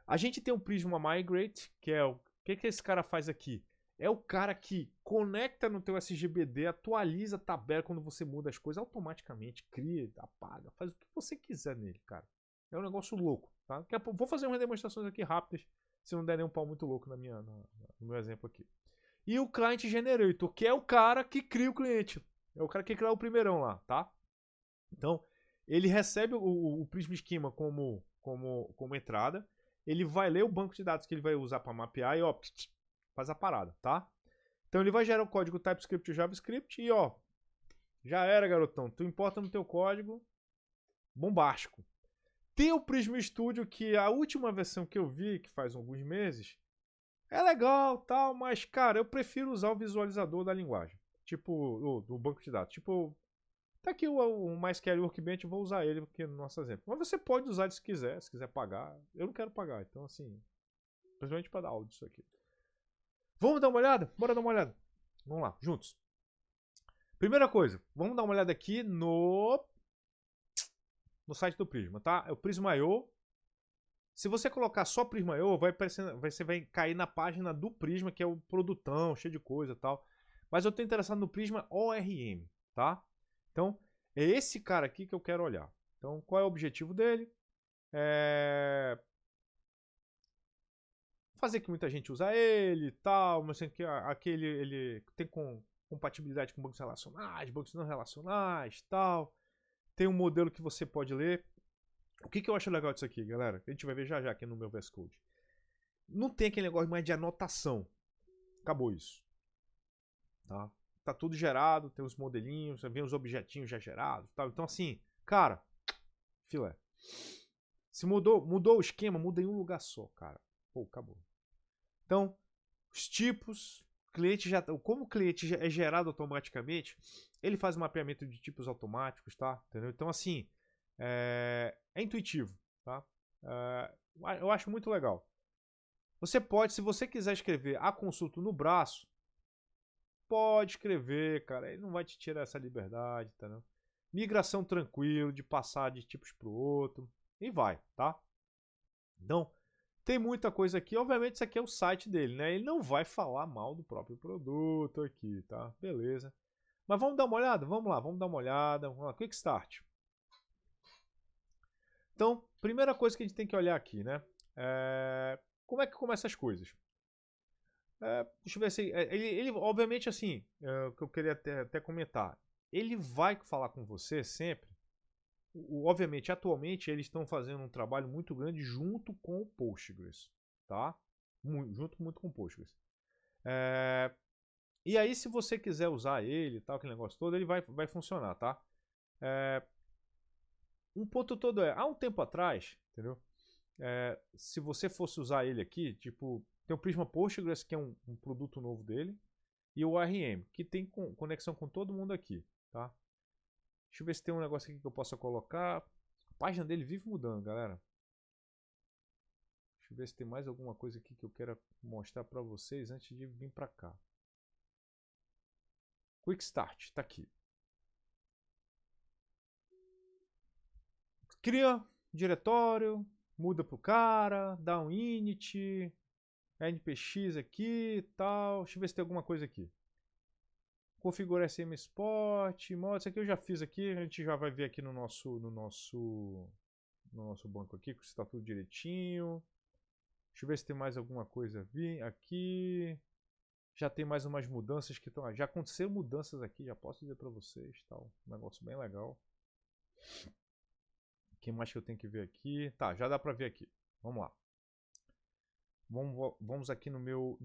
A gente tem o Prisma Migrate, que é o que esse cara faz aqui? É o cara que conecta no teu SGBD, atualiza a tabela quando você muda as coisas automaticamente, cria, apaga, faz o que você quiser nele, cara. É um negócio louco, tá? Vou fazer umas demonstrações aqui rápidas, se não der nenhum pau muito louco no meu exemplo aqui. E o Client Generator, que é o cara que cria o cliente. É o cara que cria o primeirão lá, tá? Então, ele recebe o Prisma Schema como entrada, ele vai ler o banco de dados que ele vai usar para mapear e, ó, faz a parada, tá? Então ele vai gerar o código TypeScript e JavaScript e, ó, já era, garotão. Tu importa no teu código bombástico. Tem o Prisma Studio, que a última versão que eu vi, que faz alguns meses, é legal, tal, mas, cara, eu prefiro usar o visualizador da linguagem. Tipo, do banco de dados. Tipo, tá aqui o MySQL Workbench, eu vou usar ele aqui no nosso exemplo. Mas você pode usar ele se quiser pagar. Eu não quero pagar, então assim, principalmente para dar aula disso aqui. Vamos dar uma olhada? Bora dar uma olhada. Vamos lá, juntos. Primeira coisa, vamos dar uma olhada aqui no site do Prisma, tá? É o Prisma.io. Se você colocar só Prisma.io, você vai cair na página do Prisma, que é o produtão, cheio de coisa e tal. Mas eu estou interessado no Prisma ORM, tá? Então, é esse cara aqui que eu quero olhar. Então, qual é o objetivo dele? Fazer que muita gente usa ele e tal, mas aqui ele tem compatibilidade com bancos relacionais, bancos não relacionais e tal. Tem um modelo que você pode ler. O que eu acho legal disso aqui, galera? A gente vai ver já aqui no meu VS Code. Não tem aquele negócio mais de anotação. Acabou isso. Tá tudo gerado, tem os modelinhos, vem os objetinhos já gerados, tal. Então assim, cara, filé. Se mudou o esquema, muda em um lugar só, cara. Pô, acabou. Então, os tipos, como o cliente é gerado automaticamente, ele faz um mapeamento de tipos automáticos, tá? Entendeu? Então assim, é intuitivo, tá? Eu acho muito legal. Você pode, se você quiser escrever a consulta no braço, pode escrever, cara. Ele não vai te tirar essa liberdade, tá? Não? Migração tranquilo, de passar de tipos para o outro. E vai, tá? Então, tem muita coisa aqui. Obviamente, isso aqui é o site dele, né? Ele não vai falar mal do próprio produto aqui, tá? Beleza. Mas vamos dar uma olhada? Vamos lá, vamos dar uma olhada. Vamos lá, Quick Start. Então, primeira coisa que a gente tem que olhar aqui, né? Como é que começa as coisas? Deixa eu ver assim. Ele obviamente, assim, o que eu queria até comentar. Ele vai falar com você sempre. Obviamente, atualmente, eles estão fazendo um trabalho muito grande junto com o Postgres, tá? Junto muito com o Postgres. E aí, se você quiser usar ele e tal, aquele negócio todo, ele vai funcionar, tá? Um ponto todo há um tempo atrás, entendeu? Se você fosse usar ele aqui, tipo, tem o Prisma Postgres, que é um produto novo dele, e o ORM, que tem conexão com todo mundo aqui, tá? Deixa eu ver se tem um negócio aqui que eu possa colocar. A página dele vive mudando, galera. Deixa eu ver se tem mais alguma coisa aqui que eu quero mostrar para vocês antes de vir para cá. Quick Start, tá aqui. Cria diretório, muda pro cara, dá um init, npx aqui e tal. Deixa eu ver se tem alguma coisa aquaqui. Configura SM Sport, modo, isso aqui eu já fiz aqui, a gente já vai ver aqui no nosso banco aqui, se está tudo direitinho. Deixa eu ver se tem mais alguma coisa aqui. Já tem mais umas mudanças que estão. Já aconteceram mudanças aqui, já posso dizer para vocês, tal. Um negócio bem legal. O que mais que eu tenho que ver aqui? Tá, já dá para ver aqui. Vamos lá. Vamos aqui no meu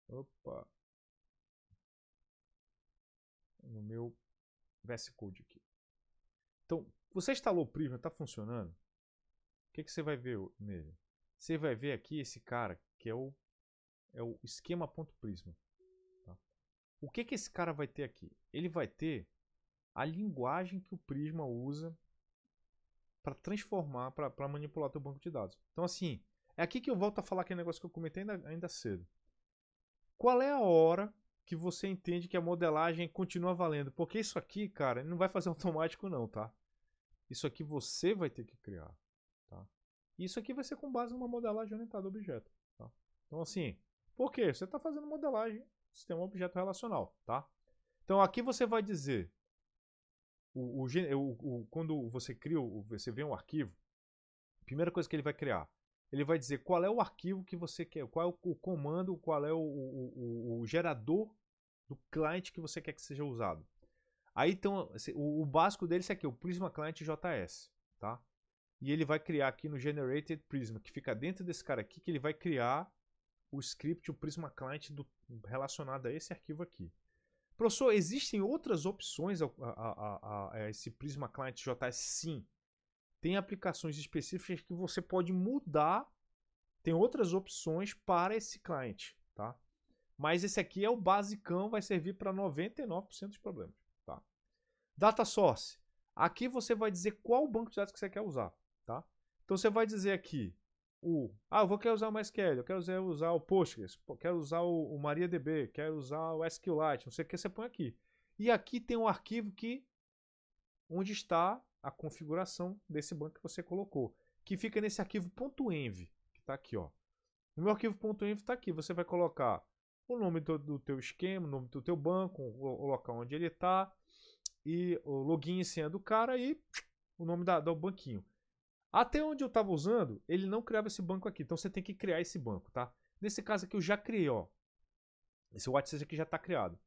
opa. No meu VS Code aqui. Então, você instalou o Prisma, está funcionando? O que você vai ver nele? Você vai ver aqui esse cara, que é o esquema.prisma. Tá? O que esse cara vai ter aqui? Ele vai ter a linguagem que o Prisma usa para transformar, para manipular o teu banco de dados. Então, assim, é aqui que eu volto a falar aquele negócio que eu comentei ainda cedo. Qual é a hora que você entende que a modelagem continua valendo? Porque isso aqui, cara, não vai fazer automático não, tá? Isso aqui você vai ter que criar, tá? Isso aqui vai ser com base numa modelagem orientada a objeto, tá? Então, assim, por quê? Você está fazendo modelagem sistema objeto relacional, tá? Então, aqui você vai dizer, quando você cria, você vê um arquivo, a primeira coisa que ele vai criar, ele vai dizer qual é o arquivo que você quer, qual é o comando, qual é o gerador do client que você quer que seja usado. Aí então, o básico dele é aqui, o Prisma Client JS, tá? E ele vai criar aqui no Generated Prisma, que fica dentro desse cara aqui, que ele vai criar o script, o Prisma Client relacionado a esse arquivo aqui. Professor, existem outras opções a esse Prisma Client JS? Sim. Tem aplicações específicas que você pode mudar, tem outras opções para esse cliente, tá? Mas esse aqui é o basicão, vai servir para 99% dos problemas, tá? Data Source. Aqui você vai dizer qual banco de dados que você quer usar, tá? Então você vai dizer aqui eu quero usar o MySQL, eu quero usar o Postgres, quero usar o MariaDB, quero usar o SQLite, não sei o que você põe aqui. E aqui tem um arquivo onde está a configuração desse banco que você colocou, que fica nesse arquivo .env, que está aqui, ó. No meu arquivo .env está aqui, você vai colocar o nome do teu esquema, o nome do teu banco, o local onde ele está, e o login e senha do cara e o nome do banquinho. Até onde eu estava usando, ele não criava esse banco aqui, então você tem que criar esse banco, tá? Nesse caso aqui eu já criei, ó. Esse WhatsApp aqui já está criado.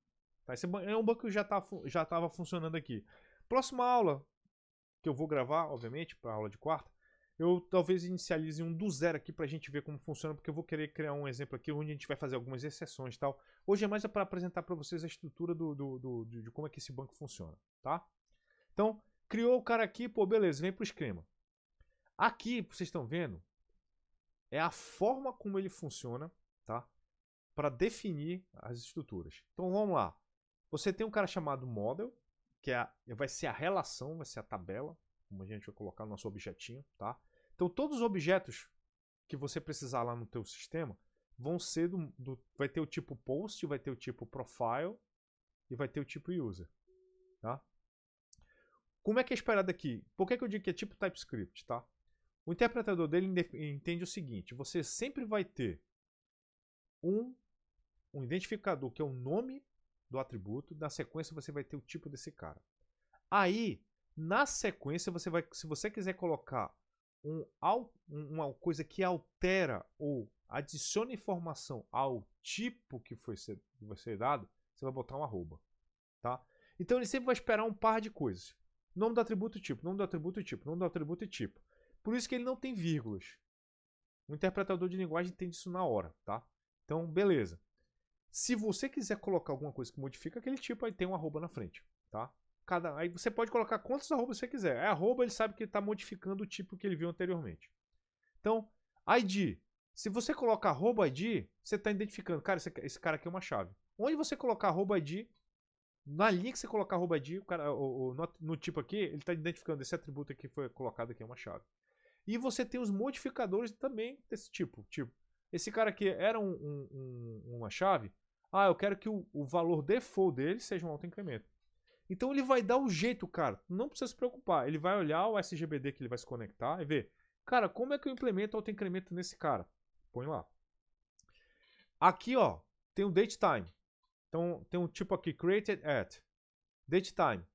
Tá? Esse é um banco que já estava funcionando aqui. Próxima aula que eu vou gravar, obviamente, para a aula de quarta, eu talvez inicialize um do zero aqui para a gente ver como funciona, porque eu vou querer criar um exemplo aqui onde a gente vai fazer algumas exceções e tal. Hoje é mais para apresentar para vocês a estrutura de como é que esse banco funciona, tá? Então, criou o cara aqui, pô, beleza, vem para o esquema. Aqui, vocês estão vendo, é a forma como ele funciona, tá? Para definir as estruturas. Então, vamos lá. Você tem um cara chamado model, que vai ser a relação, vai ser a tabela, como a gente vai colocar no nosso objetinho, tá? Então, todos os objetos que você precisar lá no teu sistema vão ser vai ter o tipo post, vai ter o tipo profile e vai ter o tipo user, tá? Como é que é esperado aqui? Por que eu digo que é tipo TypeScript, tá? O interpretador dele entende o seguinte, você sempre vai ter um identificador que é o nome do atributo, na sequência você vai ter o tipo desse cara. Aí, na sequência, se você quiser colocar uma coisa que altera ou adiciona informação ao tipo que vai ser dado, você vai botar um arroba. Tá? Então ele sempre vai esperar um par de coisas. Nome do atributo e tipo, nome do atributo e tipo, nome do atributo e tipo. Por isso que ele não tem vírgulas. O interpretador de linguagem entende isso na hora. Tá? Então, beleza. Se você quiser colocar alguma coisa que modifica aquele tipo, aí tem um arroba na frente, tá? Aí você pode colocar quantos arrobas você quiser. É arroba, ele sabe que ele está modificando o tipo que ele viu anteriormente. Então, ID. Se você colocar arroba ID, você está identificando, cara, esse cara aqui é uma chave. Onde você colocar arroba ID, na linha que você colocar arroba ID, o cara, no tipo aqui, ele está identificando esse atributo aqui que foi colocado aqui é uma chave. E você tem os modificadores também desse tipo. Tipo, esse cara aqui era uma chave. Ah, eu quero que o valor default dele seja um autoincremento. Então ele vai dar o jeito, cara. Não precisa se preocupar. Ele vai olhar o SGBD que ele vai se conectar e ver. Cara, como é que eu implemento autoincremento nesse cara? Põe lá. Aqui, ó, tem o datetime. Então tem um tipo aqui, created at. Datetime.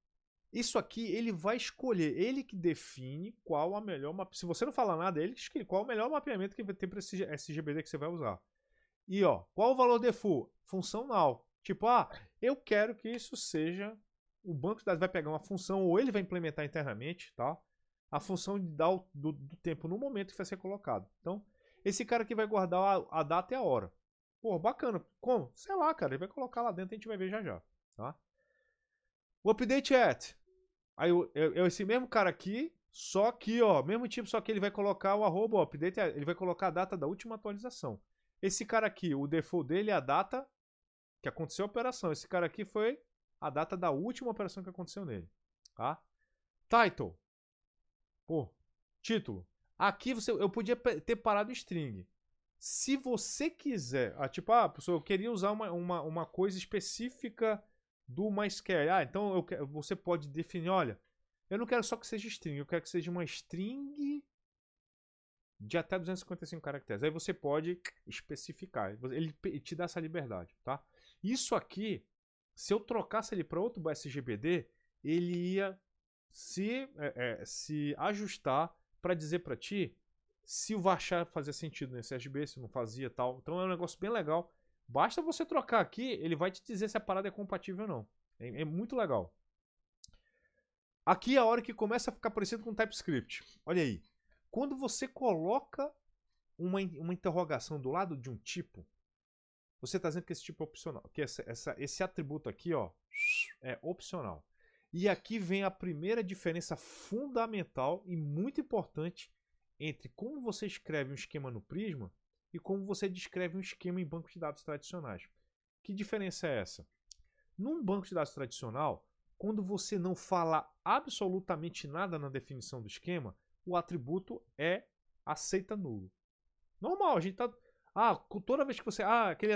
Isso aqui ele vai escolher, ele que define qual a melhor mapeamento. Se você não falar nada, ele que escolhe qual o melhor mapeamento que vai ter para esse SGBD que você vai usar. E ó, qual o valor default? Função null. Tipo, eu quero que isso seja. O banco de dados vai pegar uma função, ou ele vai implementar internamente, tá? A função de dar do tempo no momento que vai ser colocado. Então, esse cara aqui vai guardar a data e a hora. Pô, bacana. Como? Sei lá, cara. Ele vai colocar lá dentro e a gente vai ver já já, tá? O update at. Aí esse mesmo cara aqui, só que, ó, mesmo tipo, só que ele vai colocar o arroba, update, ele vai colocar a data da última atualização. Esse cara aqui, o default dele é a data que aconteceu a operação. Esse cara aqui foi a data da última operação que aconteceu nele, tá? Title. Pô, título. Aqui eu podia ter parado string. Se você quiser, tipo, pessoal, eu queria usar uma coisa específica do MySQL. Então você pode definir, olha, eu não quero só que seja string, eu quero que seja uma string de até 255 caracteres. Aí você pode especificar, ele te dá essa liberdade, tá? Isso aqui, se eu trocasse ele para outro SGBD, ele ia se ajustar para dizer para ti se o varchar fazia sentido nesse SGB, se não fazia tal. Então é um negócio bem legal. Basta você trocar aqui, ele vai te dizer se a parada é compatível ou não. É muito legal. Aqui é a hora que começa a ficar parecido com TypeScript. Olha aí. Quando você coloca uma interrogação do lado de um tipo, você está dizendo que esse tipo é opcional. Que esse atributo aqui, ó, é opcional. E aqui vem a primeira diferença fundamental e muito importante entre como você escreve um esquema no Prisma e como você descreve um esquema em banco de dados tradicionais. Que diferença é essa? Num banco de dados tradicional, quando você não fala absolutamente nada na definição do esquema, o atributo aceita nulo. Normal, a gente tá... toda vez que você... aquele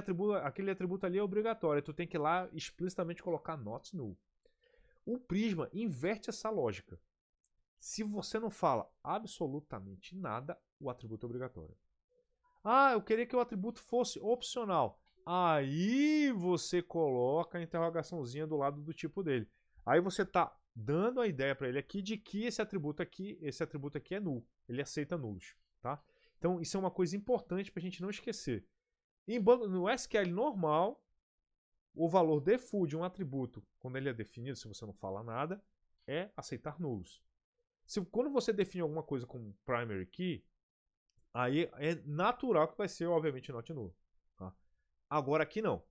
atributo ali é obrigatório, tu tem que ir lá explicitamente colocar not null. O Prisma inverte essa lógica. Se você não fala absolutamente nada, o atributo é obrigatório. Eu queria que o atributo fosse opcional. Aí você coloca a interrogaçãozinha do lado do tipo dele. Aí você está dando a ideia para ele aqui de que esse atributo aqui é nulo. Ele aceita nulos, tá? Então isso é uma coisa importante para a gente não esquecer. No SQL normal, o valor default de um atributo, quando ele é definido, se você não fala nada, é aceitar nulos. Quando você define alguma coisa como primary key, aí é natural que vai ser, obviamente, not null. Tá? Agora aqui não.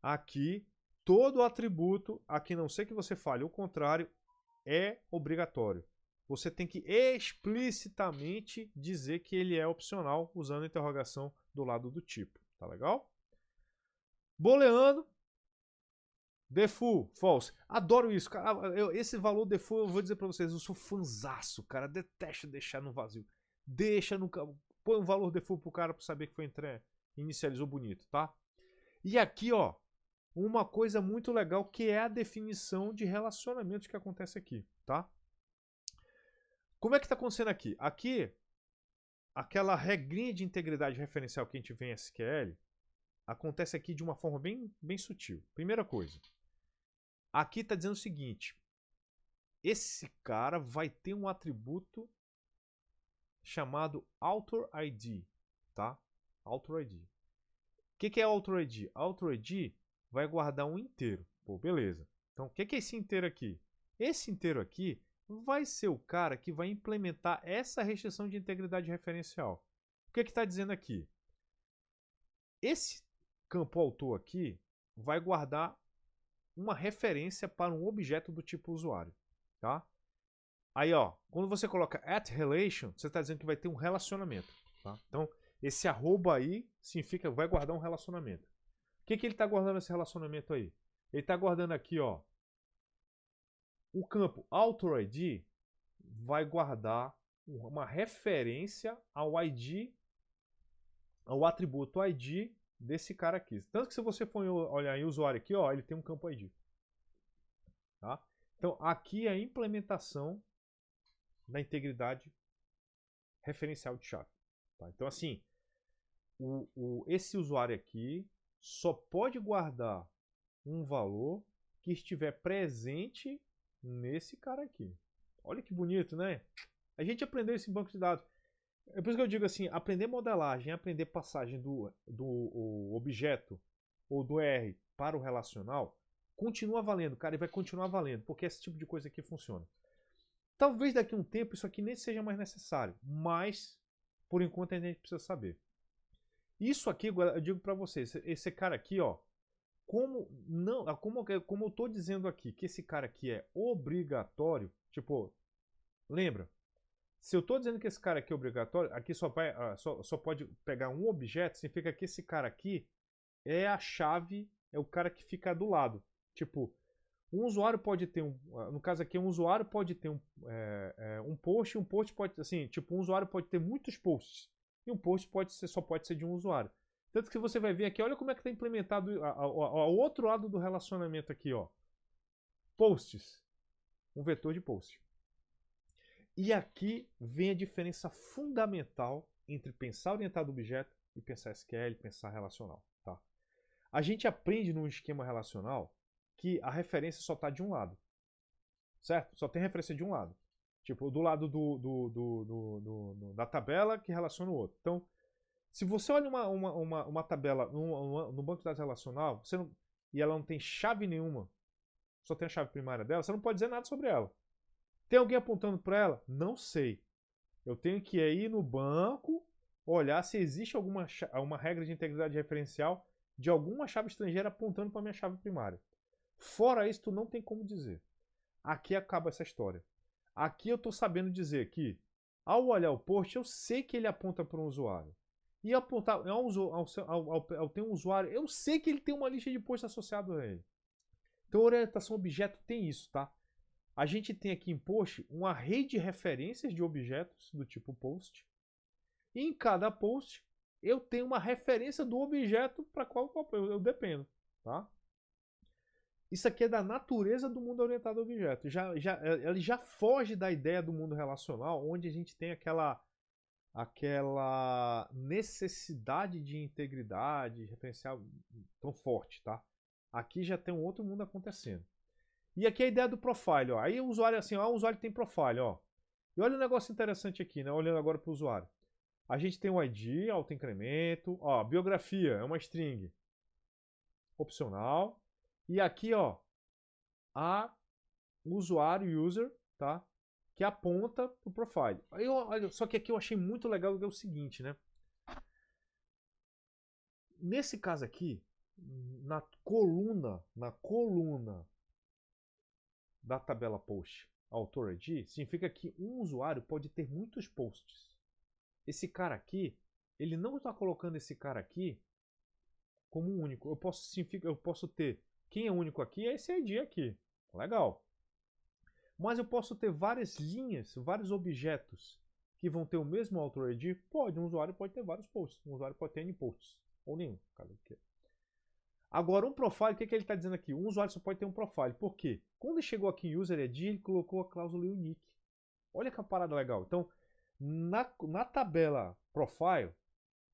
Aqui, todo atributo, aqui não sei que você fale o contrário, é obrigatório. Você tem que explicitamente dizer que ele é opcional, usando a interrogação do lado do tipo. Tá legal? Booleano. Default, false. Adoro isso, cara. Esse valor default, eu vou dizer pra vocês, eu sou fanzaço, cara. Detesto deixar no vazio. Põe um valor default pro cara pra saber que foi inicializou bonito, tá? E aqui, ó, uma coisa muito legal que é a definição de relacionamentos que acontece aqui, tá? Como é que tá acontecendo aqui? Aqui, aquela regrinha de integridade referencial que a gente vê em SQL, acontece aqui de uma forma bem sutil. Primeira coisa. Aqui está dizendo o seguinte. Esse cara vai ter um atributo chamado author ID, tá? Author ID. O que é author ID? Author ID vai guardar um inteiro. Pô, beleza. Então, o que é esse inteiro aqui? Esse inteiro aqui vai ser o cara que vai implementar essa restrição de integridade referencial. O que está dizendo aqui? Esse campo autor aqui vai guardar uma referência para um objeto do tipo usuário, tá? Aí, ó, quando você coloca @relation, você está dizendo que vai ter um relacionamento, tá? Então, esse arroba aí significa vai guardar um relacionamento. O que ele está guardando esse relacionamento aí? Ele está guardando aqui, ó, o campo AuthorID vai guardar uma referência ao ID, ao atributo ID desse cara aqui. Tanto que se você for olhar em usuário aqui, ó, ele tem um campo ID. Tá? Então aqui é a implementação da integridade referencial de chave. Tá? Então assim, esse usuário aqui só pode guardar um valor que estiver presente nesse cara aqui. Olha que bonito, né? A gente aprendeu isso em banco de dados. É por isso que eu digo assim, aprender modelagem, aprender passagem do objeto ou do R para o relacional, continua valendo, cara, e vai continuar valendo, porque esse tipo de coisa aqui funciona. Talvez daqui a um tempo isso aqui nem seja mais necessário, mas por enquanto a gente precisa saber. Isso aqui, eu digo para vocês, esse cara aqui, ó, como eu estou dizendo aqui que esse cara aqui é obrigatório, tipo, lembra? Se eu estou dizendo que esse cara aqui é obrigatório, aqui só pode pegar um objeto, significa que esse cara aqui é a chave, é o cara que fica do lado. Tipo, um usuário pode ter no caso aqui, um usuário pode ter um post, e um post pode, assim, tipo, um usuário pode ter muitos posts, e um post só pode ser de um usuário. Tanto que você vai ver aqui, olha como é que está implementado ao outro lado do relacionamento aqui, ó. Posts. Um vetor de post. E aqui vem a diferença fundamental entre pensar orientado a objeto e pensar SQL, pensar relacional. Tá? A gente aprende num esquema relacional que a referência só está de um lado. Certo? Só tem referência de um lado. Tipo, do lado da tabela que relaciona o outro. Então, se você olha uma tabela no banco de dados relacional e ela não tem chave nenhuma, só tem a chave primária dela, você não pode dizer nada sobre ela. Tem alguém apontando para ela? Não sei. Eu tenho que ir no banco, olhar se existe uma regra de integridade referencial de alguma chave estrangeira apontando para a minha chave primária. Fora isso, tu não tem como dizer. Aqui acaba essa história. Aqui eu estou sabendo dizer que, ao olhar o post, eu sei que ele aponta para um usuário. E apontar ao ter um usuário, eu sei que ele tem uma lista de posts associado a ele. Então, a orientação objeto tem isso, tá? A gente tem aqui em post uma rede de referências de objetos do tipo post. E em cada post eu tenho uma referência do objeto para qual eu dependo. Tá? Isso aqui é da natureza do mundo orientado a objeto. Ele já foge da ideia do mundo relacional, onde a gente tem aquela necessidade de integridade referencial tão forte. Tá? Aqui já tem um outro mundo acontecendo. E aqui é a ideia do profile, ó. Aí o usuário assim, ó, o usuário tem profile, ó. E olha um negócio interessante aqui, né? Olhando agora para o usuário. A gente tem o ID, autoincremento, ó, biografia, é uma string opcional. E aqui, ó, a usuário, user, tá? Que aponta para o profile. Aí, olha, só que aqui eu achei muito legal que é o seguinte, né? Nesse caso aqui, na coluna da tabela post author ID, significa que um usuário pode ter muitos posts. Esse cara aqui, ele não está colocando esse cara aqui como único. Eu posso ter, quem é único aqui é esse ID aqui. Legal. Mas eu posso ter várias linhas, vários objetos que vão ter o mesmo author ID. Pode, um usuário pode ter vários posts. Um usuário pode ter N posts. Ou nenhum. Agora, um profile, o que ele está dizendo aqui? Um usuário só pode ter um profile. Por quê? Quando ele chegou aqui em User ID, ele colocou a cláusula unique. Olha que parada legal. Então, na tabela profile,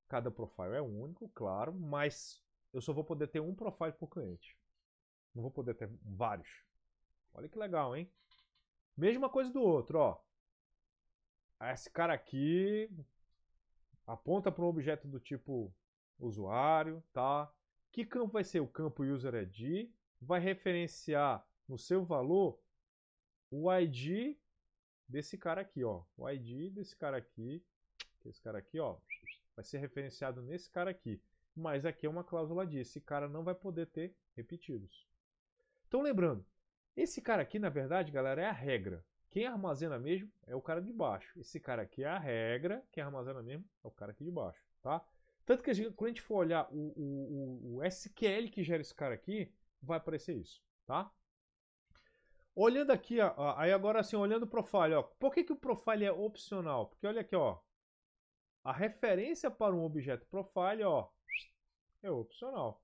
cada profile é único, claro, mas eu só vou poder ter um profile por cliente. Não vou poder ter vários. Olha que legal, hein? Mesma coisa do outro, ó. Esse cara aqui aponta para um objeto do tipo usuário, tá? Que campo vai ser? O campo User ID. Vai referenciar no seu valor o ID desse cara aqui, ó. O ID desse cara aqui. Esse cara aqui, ó. Vai ser referenciado nesse cara aqui. mas aqui é uma cláusula de esse cara não vai poder ter repetidos. Então lembrando, esse cara aqui, na verdade, galera, é a regra. Quem armazena mesmo é o cara de baixo. Esse cara aqui é a regra, quem armazena mesmo é o cara aqui de baixo, tá? Tanto que quando a gente for olhar o SQL que gera esse cara aqui, vai aparecer isso, tá? Olhando aqui, ó, aí agora assim, olhando o profile, ó, por que o profile é opcional? Porque olha aqui, ó, a referência para um objeto profile, ó, é opcional.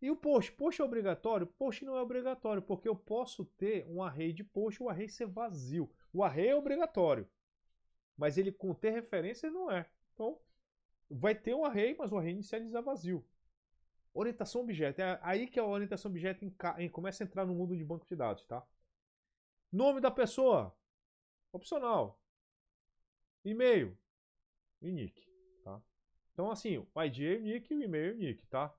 E o post? Post é obrigatório? Post não é obrigatório, porque eu posso ter um array de post e o array ser vazio. O array é obrigatório, mas ele conter referência não é. Então, vai ter um array, mas o array inicializar vazio. Orientação objeto. É aí que a orientação objeto começa a entrar no mundo de banco de dados, tá? Nome da pessoa? Opcional. E-mail? E nick, tá? Então, assim, o ID é unique e o e-mail é unique, tá?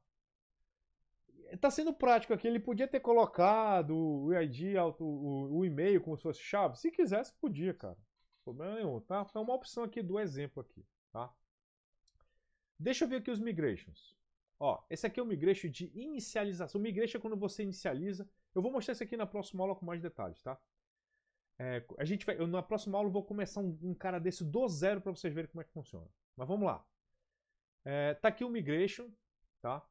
Tá sendo prático aqui, ele podia ter colocado o ID, o e-mail como se fosse chave. Se quisesse, podia, cara. Problema nenhum, tá? É uma opção aqui do exemplo aqui, tá? Deixa eu ver aqui os migrations. Ó, esse aqui é o migration de inicialização. O migration é quando você inicializa. Eu vou mostrar isso aqui na próxima aula com mais detalhes, tá? Na próxima aula eu vou começar um cara desse do zero para vocês verem como é que funciona. Mas vamos lá. Tá aqui o migration, tá?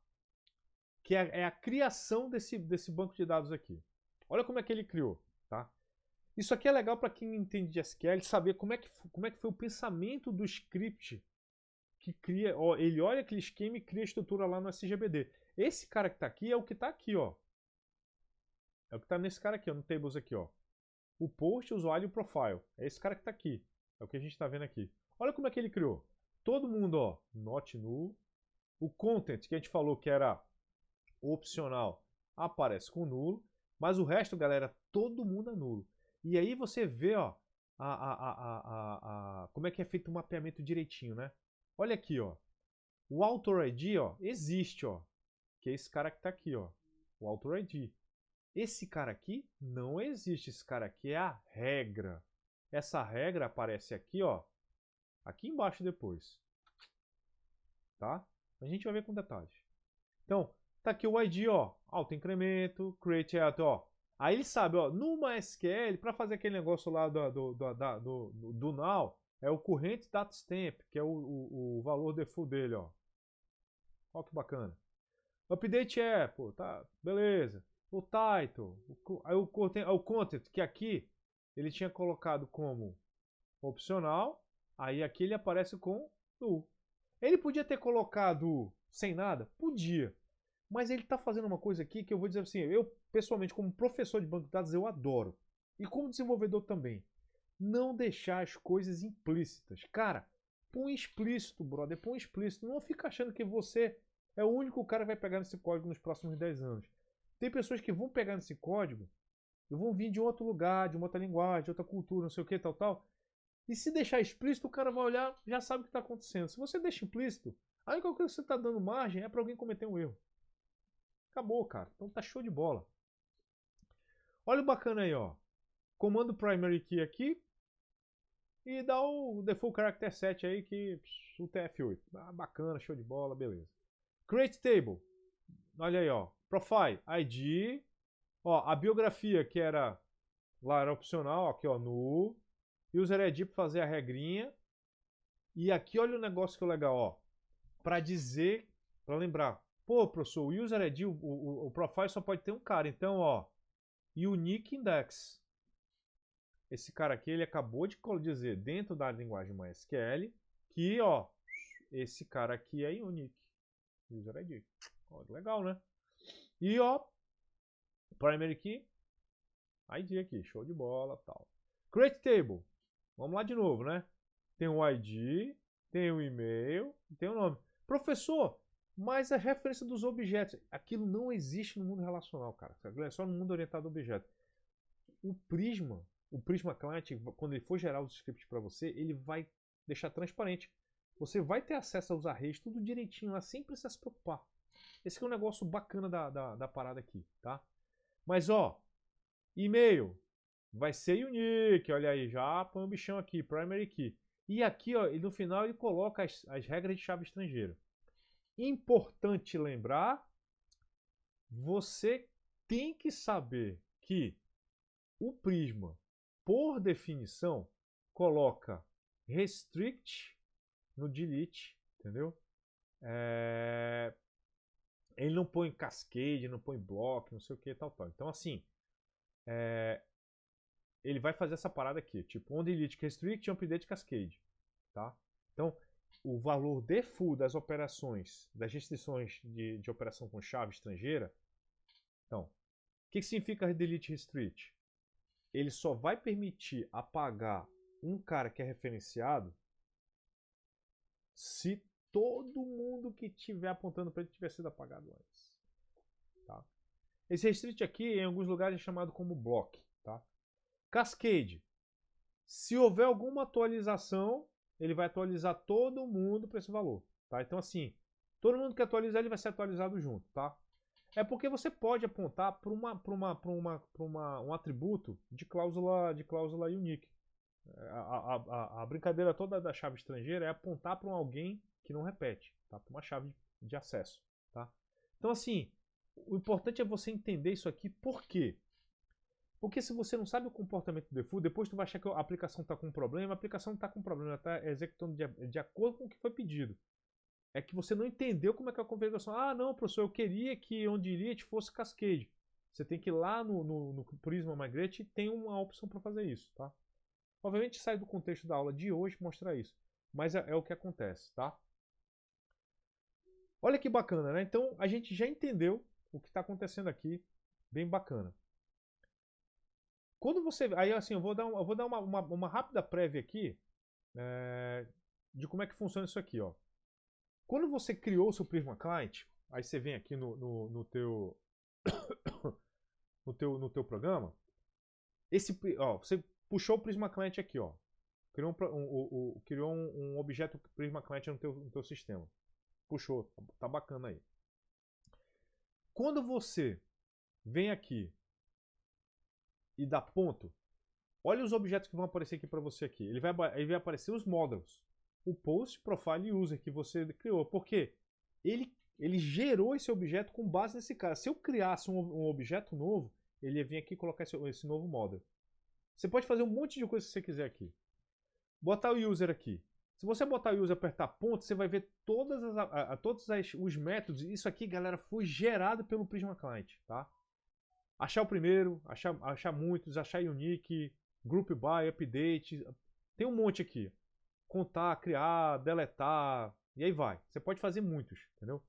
Que é a criação desse banco de dados aqui. Olha como é que ele criou, tá? Isso aqui é legal para quem entende de SQL saber como é que foi o pensamento do script que cria. Ó, ele olha aquele esquema e cria a estrutura lá no SGBD. Esse cara que está aqui é o que está aqui, ó. É o que está nesse cara aqui, ó, no tables aqui, ó. O post, o usuário e o profile. É esse cara que está aqui. É o que a gente está vendo aqui. Olha como é que ele criou. Todo mundo, ó, not null. O content que a gente falou que era opcional aparece com nulo, mas o resto, galera, todo mundo é nulo. E aí você vê, ó, como é que é feito o mapeamento direitinho, né? Olha aqui, ó. O author ID, ó, existe, ó, que é esse cara que tá aqui, ó, o author ID. Esse cara aqui não existe, esse cara aqui é a regra. Essa regra aparece aqui, ó, aqui embaixo depois. Tá? A gente vai ver com detalhes. Então, tá aqui o ID, ó, auto-incremento, create at, ó. Aí ele sabe, ó, no MySQL, para fazer aquele negócio lá do now, é o current datastamp, que é o valor default dele, ó. Ó que bacana. Update é, pô, tá, beleza. O title, aí o content, que aqui ele tinha colocado como opcional, aí aqui ele aparece com null. Ele podia ter colocado sem nada? Podia. Mas ele está fazendo uma coisa aqui que eu vou dizer assim, eu pessoalmente como professor de banco de dados eu adoro. E como desenvolvedor também. Não deixar as coisas implícitas. Cara, põe explícito, brother, põe explícito. Não fica achando que você é o único cara que vai pegar nesse código nos próximos 10 anos. Tem pessoas que vão pegar nesse código e vão vir de outro lugar, de uma outra linguagem, de outra cultura, não sei o que, tal, tal. E se deixar explícito, o cara vai olhar, já sabe o que está acontecendo. Se você deixa implícito, a única coisa que você está dando margem é para alguém cometer um erro. Acabou, cara. Então tá show de bola. Olha o bacana aí, ó. Comando primary key aqui e dá o default character set aí, que o TF8. Ah, bacana, show de bola, beleza. Create table. Olha aí, ó. Profile, ID. Ó, a biografia que era lá era opcional, aqui ó, null. User ID para fazer a regrinha. E aqui olha o negócio que é legal, ó. Para dizer, para lembrar, pô, professor, o user ID, o profile só pode ter um cara. Então, ó, unique index. Esse cara aqui, ele acabou de dizer dentro da linguagem MySQL que, ó, esse cara aqui é unique. User ID. Ó, legal, né? E, ó, primary key, ID aqui, show de bola, tal. Create table. Vamos lá de novo, né? Tem o ID, tem o e-mail, tem o nome. Professor, mas a referência dos objetos, aquilo não existe no mundo relacional, cara. É só no mundo orientado a objeto. O Prisma Client, quando ele for gerar os scripts para você, ele vai deixar transparente. Você vai ter acesso aos arrays, tudo direitinho lá, sem precisar se preocupar. Esse é um negócio bacana da parada aqui, tá? Mas, ó, e-mail vai ser unique, olha aí, já põe o bichão aqui, primary key. E aqui, ó, no final ele coloca as regras de chave estrangeira. Importante lembrar, você tem que saber que o Prisma, por definição, coloca restrict no delete, entendeu? Ele não põe cascade, não põe block, não sei o que, tal. Então, assim, ele vai fazer essa parada aqui, tipo, on delete restrict, update cascade, tá? Então, o valor default das operações, das restrições de operação com chave estrangeira, então, o que significa delete restrict? Ele só vai permitir apagar um cara que é referenciado se todo mundo que estiver apontando para ele tiver sido apagado antes. Tá? Esse restrict aqui, em alguns lugares, é chamado como block. Tá? Cascade. Se houver alguma atualização, ele vai atualizar todo mundo para esse valor. Tá? Então, assim, todo mundo que atualizar, ele vai ser atualizado junto. Tá? É porque você pode apontar para um atributo de cláusula unique. A brincadeira toda da chave estrangeira é apontar para alguém que não repete, tá? Para uma chave de acesso. Tá? Então, assim, o importante é você entender isso aqui. Por quê? Porque se você não sabe o comportamento do default, depois tu vai achar que a aplicação está com um problema, a aplicação não está com um problema, ela está executando de acordo com o que foi pedido. É que você não entendeu como é que é a configuração. Ah, não, professor, eu queria que on delete fosse cascade. Você tem que ir lá no Prisma Migrate e tem uma opção para fazer isso, tá? Obviamente sai do contexto da aula de hoje mostrar isso, mas é o que acontece, tá? Olha que bacana, né? Então a gente já entendeu o que está acontecendo aqui, bem bacana. Quando você, aí assim, eu vou dar uma rápida prévia aqui de como é que funciona isso aqui, ó. Quando você criou o seu Prisma Client, aí você vem aqui no teu no teu programa, você puxou o Prisma Client aqui, ó. Criou um objeto Prisma Client no teu sistema. Puxou, tá bacana aí. Quando você vem aqui e dá ponto, olha os objetos que vão aparecer aqui para você aqui. Ele vai aparecer os models, o post, profile e user que você criou. Porque ele gerou esse objeto com base nesse cara. Se eu criasse um objeto novo, ele ia vir aqui e colocar esse novo model. Você pode fazer um monte de coisa que você quiser aqui. Botar o user aqui. Se você botar o user e apertar ponto, você vai ver todos os métodos. Isso aqui, galera, foi gerado pelo Prisma Client, tá? Achar o primeiro, achar muitos, achar unique, group by, update. Tem um monte aqui. Contar, criar, deletar, e aí vai. Você pode fazer muitos, entendeu?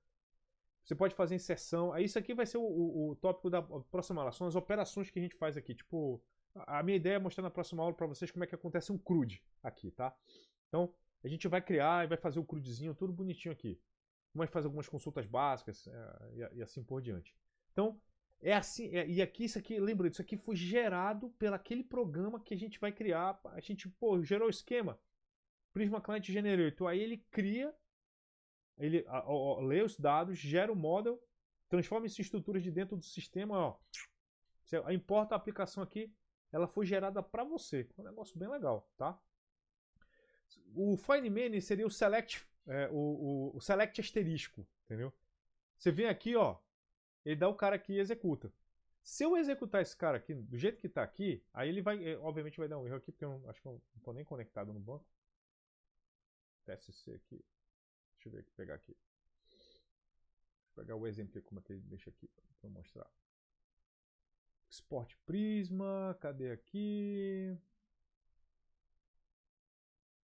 Você pode fazer inserção. Isso aqui vai ser o tópico da próxima aula. São as operações que a gente faz aqui. Tipo, a minha ideia é mostrar na próxima aula para vocês como é que acontece um CRUD aqui, tá? Então, a gente vai criar e vai fazer o CRUDzinho, tudo bonitinho aqui. Vai fazer algumas consultas básicas e assim por diante. Então, é assim. E aqui, isso aqui, lembra, isso aqui foi gerado pelo aquele programa que a gente vai criar. A gente, gerou o esquema. Prisma Client Generator. Aí ele cria, ele lê os dados, gera o model, transforma isso em estruturas de dentro do sistema. Ó. Você importa a aplicação aqui, ela foi gerada para você. É um negócio bem legal, tá? O find many seria o select, o select asterisco, entendeu? Você vem aqui, ó, ele dá o cara aqui e executa. Se eu executar esse cara aqui do jeito que está aqui, aí ele vai, obviamente vai dar um erro aqui, porque eu acho que eu não estou nem conectado no banco. TSC aqui. Deixa eu ver aqui, pegar aqui. Vou pegar o exemplo aqui, como é que ele deixa aqui para mostrar. Export Prisma, cadê aqui?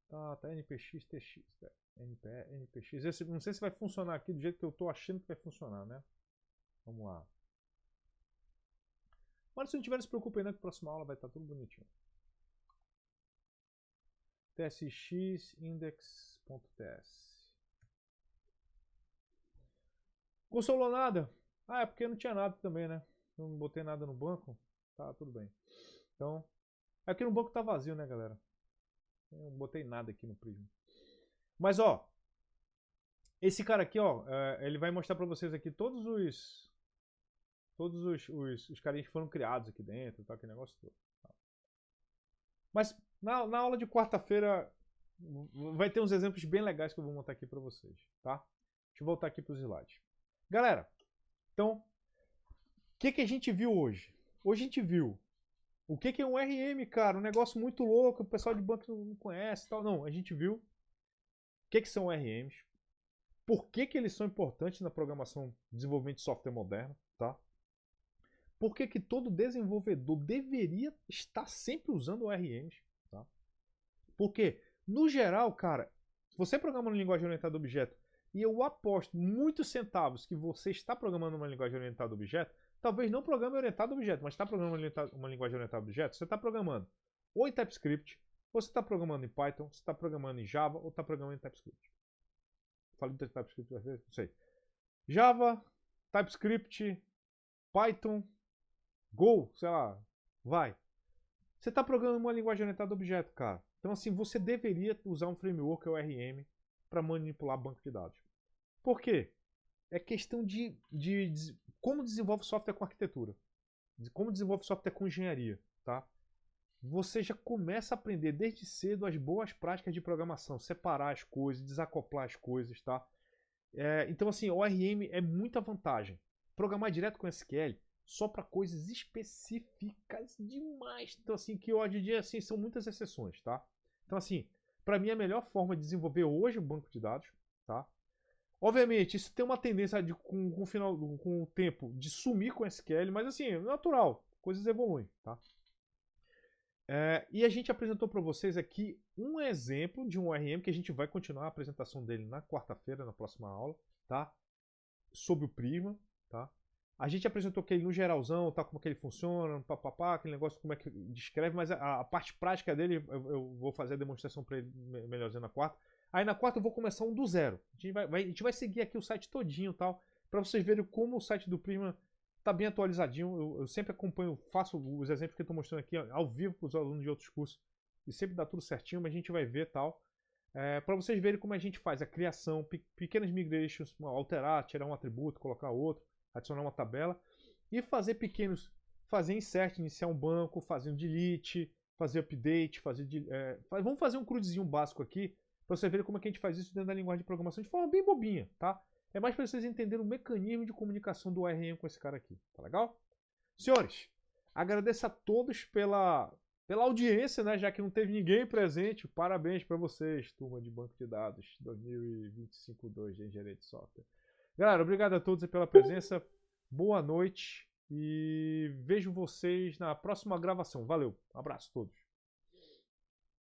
Tá NPX, TX, NPX. Esse, não sei se vai funcionar aqui do jeito que eu estou achando que vai funcionar, né? Vamos lá. Mas se não tiver, não se preocupe aí, né, que a próxima aula vai estar tudo bonitinho. TSX index.ts. Consolou nada? Ah, é porque não tinha nada também, né? Não botei nada no banco. Tá, tudo bem. Então, aqui no banco tá vazio, né, galera? Eu não botei nada aqui no Prisma. Mas, ó, esse cara aqui, ó, ele vai mostrar pra vocês aqui todos os carinhas que foram criados aqui dentro, tá? Aquele negócio todo. Tá? Mas na aula de quarta-feira vai ter uns exemplos bem legais que eu vou montar aqui pra vocês, tá? Deixa eu voltar aqui para os slides. Galera, então, o que a gente viu hoje? Hoje a gente viu o que é um RM, cara, um negócio muito louco, o pessoal de banco não conhece e tal. Não, a gente viu o que são RMs, por que eles são importantes na programação, desenvolvimento de software moderno, tá? Por que todo desenvolvedor deveria estar sempre usando ORMs, tá? Porque, no geral, cara, se você programa uma linguagem orientada a objeto, e eu aposto muitos centavos que você está programando uma linguagem orientada a objeto, talvez não programe orientado a objeto, mas está programando uma linguagem orientada a objeto, você está programando ou em TypeScript, ou você está programando em Python, você está programando em Java, ou está programando em TypeScript. Falei de TypeScript às vezes? Não sei. Java, TypeScript, Python, Go, sei lá, vai. Você está programando uma linguagem orientada a objeto, cara. Então, assim, você deveria usar um framework ORM para manipular banco de dados. Por quê? É questão de como desenvolve software com arquitetura, de como desenvolve software com engenharia, tá? Você já começa a aprender desde cedo as boas práticas de programação, separar as coisas, desacoplar as coisas, tá? Então, assim, o ORM é muita vantagem. Programar direto com SQL só para coisas específicas demais. Então, assim, que hoje em dia assim, são muitas exceções, tá? Então, assim, para mim a melhor forma de desenvolver hoje o banco de dados, tá? Obviamente, isso tem uma tendência com o tempo de sumir com SQL, mas assim, é natural, coisas evoluem, tá? E a gente apresentou para vocês aqui um exemplo de um ORM que a gente vai continuar a apresentação dele na quarta-feira, na próxima aula, tá? Sobre o Prisma, tá? A gente apresentou aquele no geralzão, tá? Como que ele funciona, papapá, aquele negócio como é que descreve, mas a parte prática dele eu vou fazer a demonstração para ele melhorzinho na quarta. Aí na quarta eu vou começar um do zero. A gente vai seguir aqui o site todinho, tal, para vocês verem como o site do Prisma tá bem atualizadinho. Eu sempre acompanho, faço os exemplos que eu estou mostrando aqui ao vivo para os alunos de outros cursos e sempre dá tudo certinho, mas a gente vai ver tal. Para vocês verem como a gente faz a criação, pequenas migrations, alterar, tirar um atributo, colocar outro, adicionar uma tabela e fazer fazer insert, iniciar um banco, fazer um delete, fazer update, vamos fazer um crudezinho básico aqui para vocês verem como é que a gente faz isso dentro da linguagem de programação de forma bem bobinha, tá? É mais para vocês entenderem o mecanismo de comunicação do ORM com esse cara aqui, tá legal? Senhores, agradeço a todos pela audiência, né? Já que não teve ninguém presente, parabéns para vocês, turma de banco de dados 2025-2 de engenharia de software. Galera, obrigado a todos pela presença, boa noite e vejo vocês na próxima gravação. Valeu, um abraço a todos.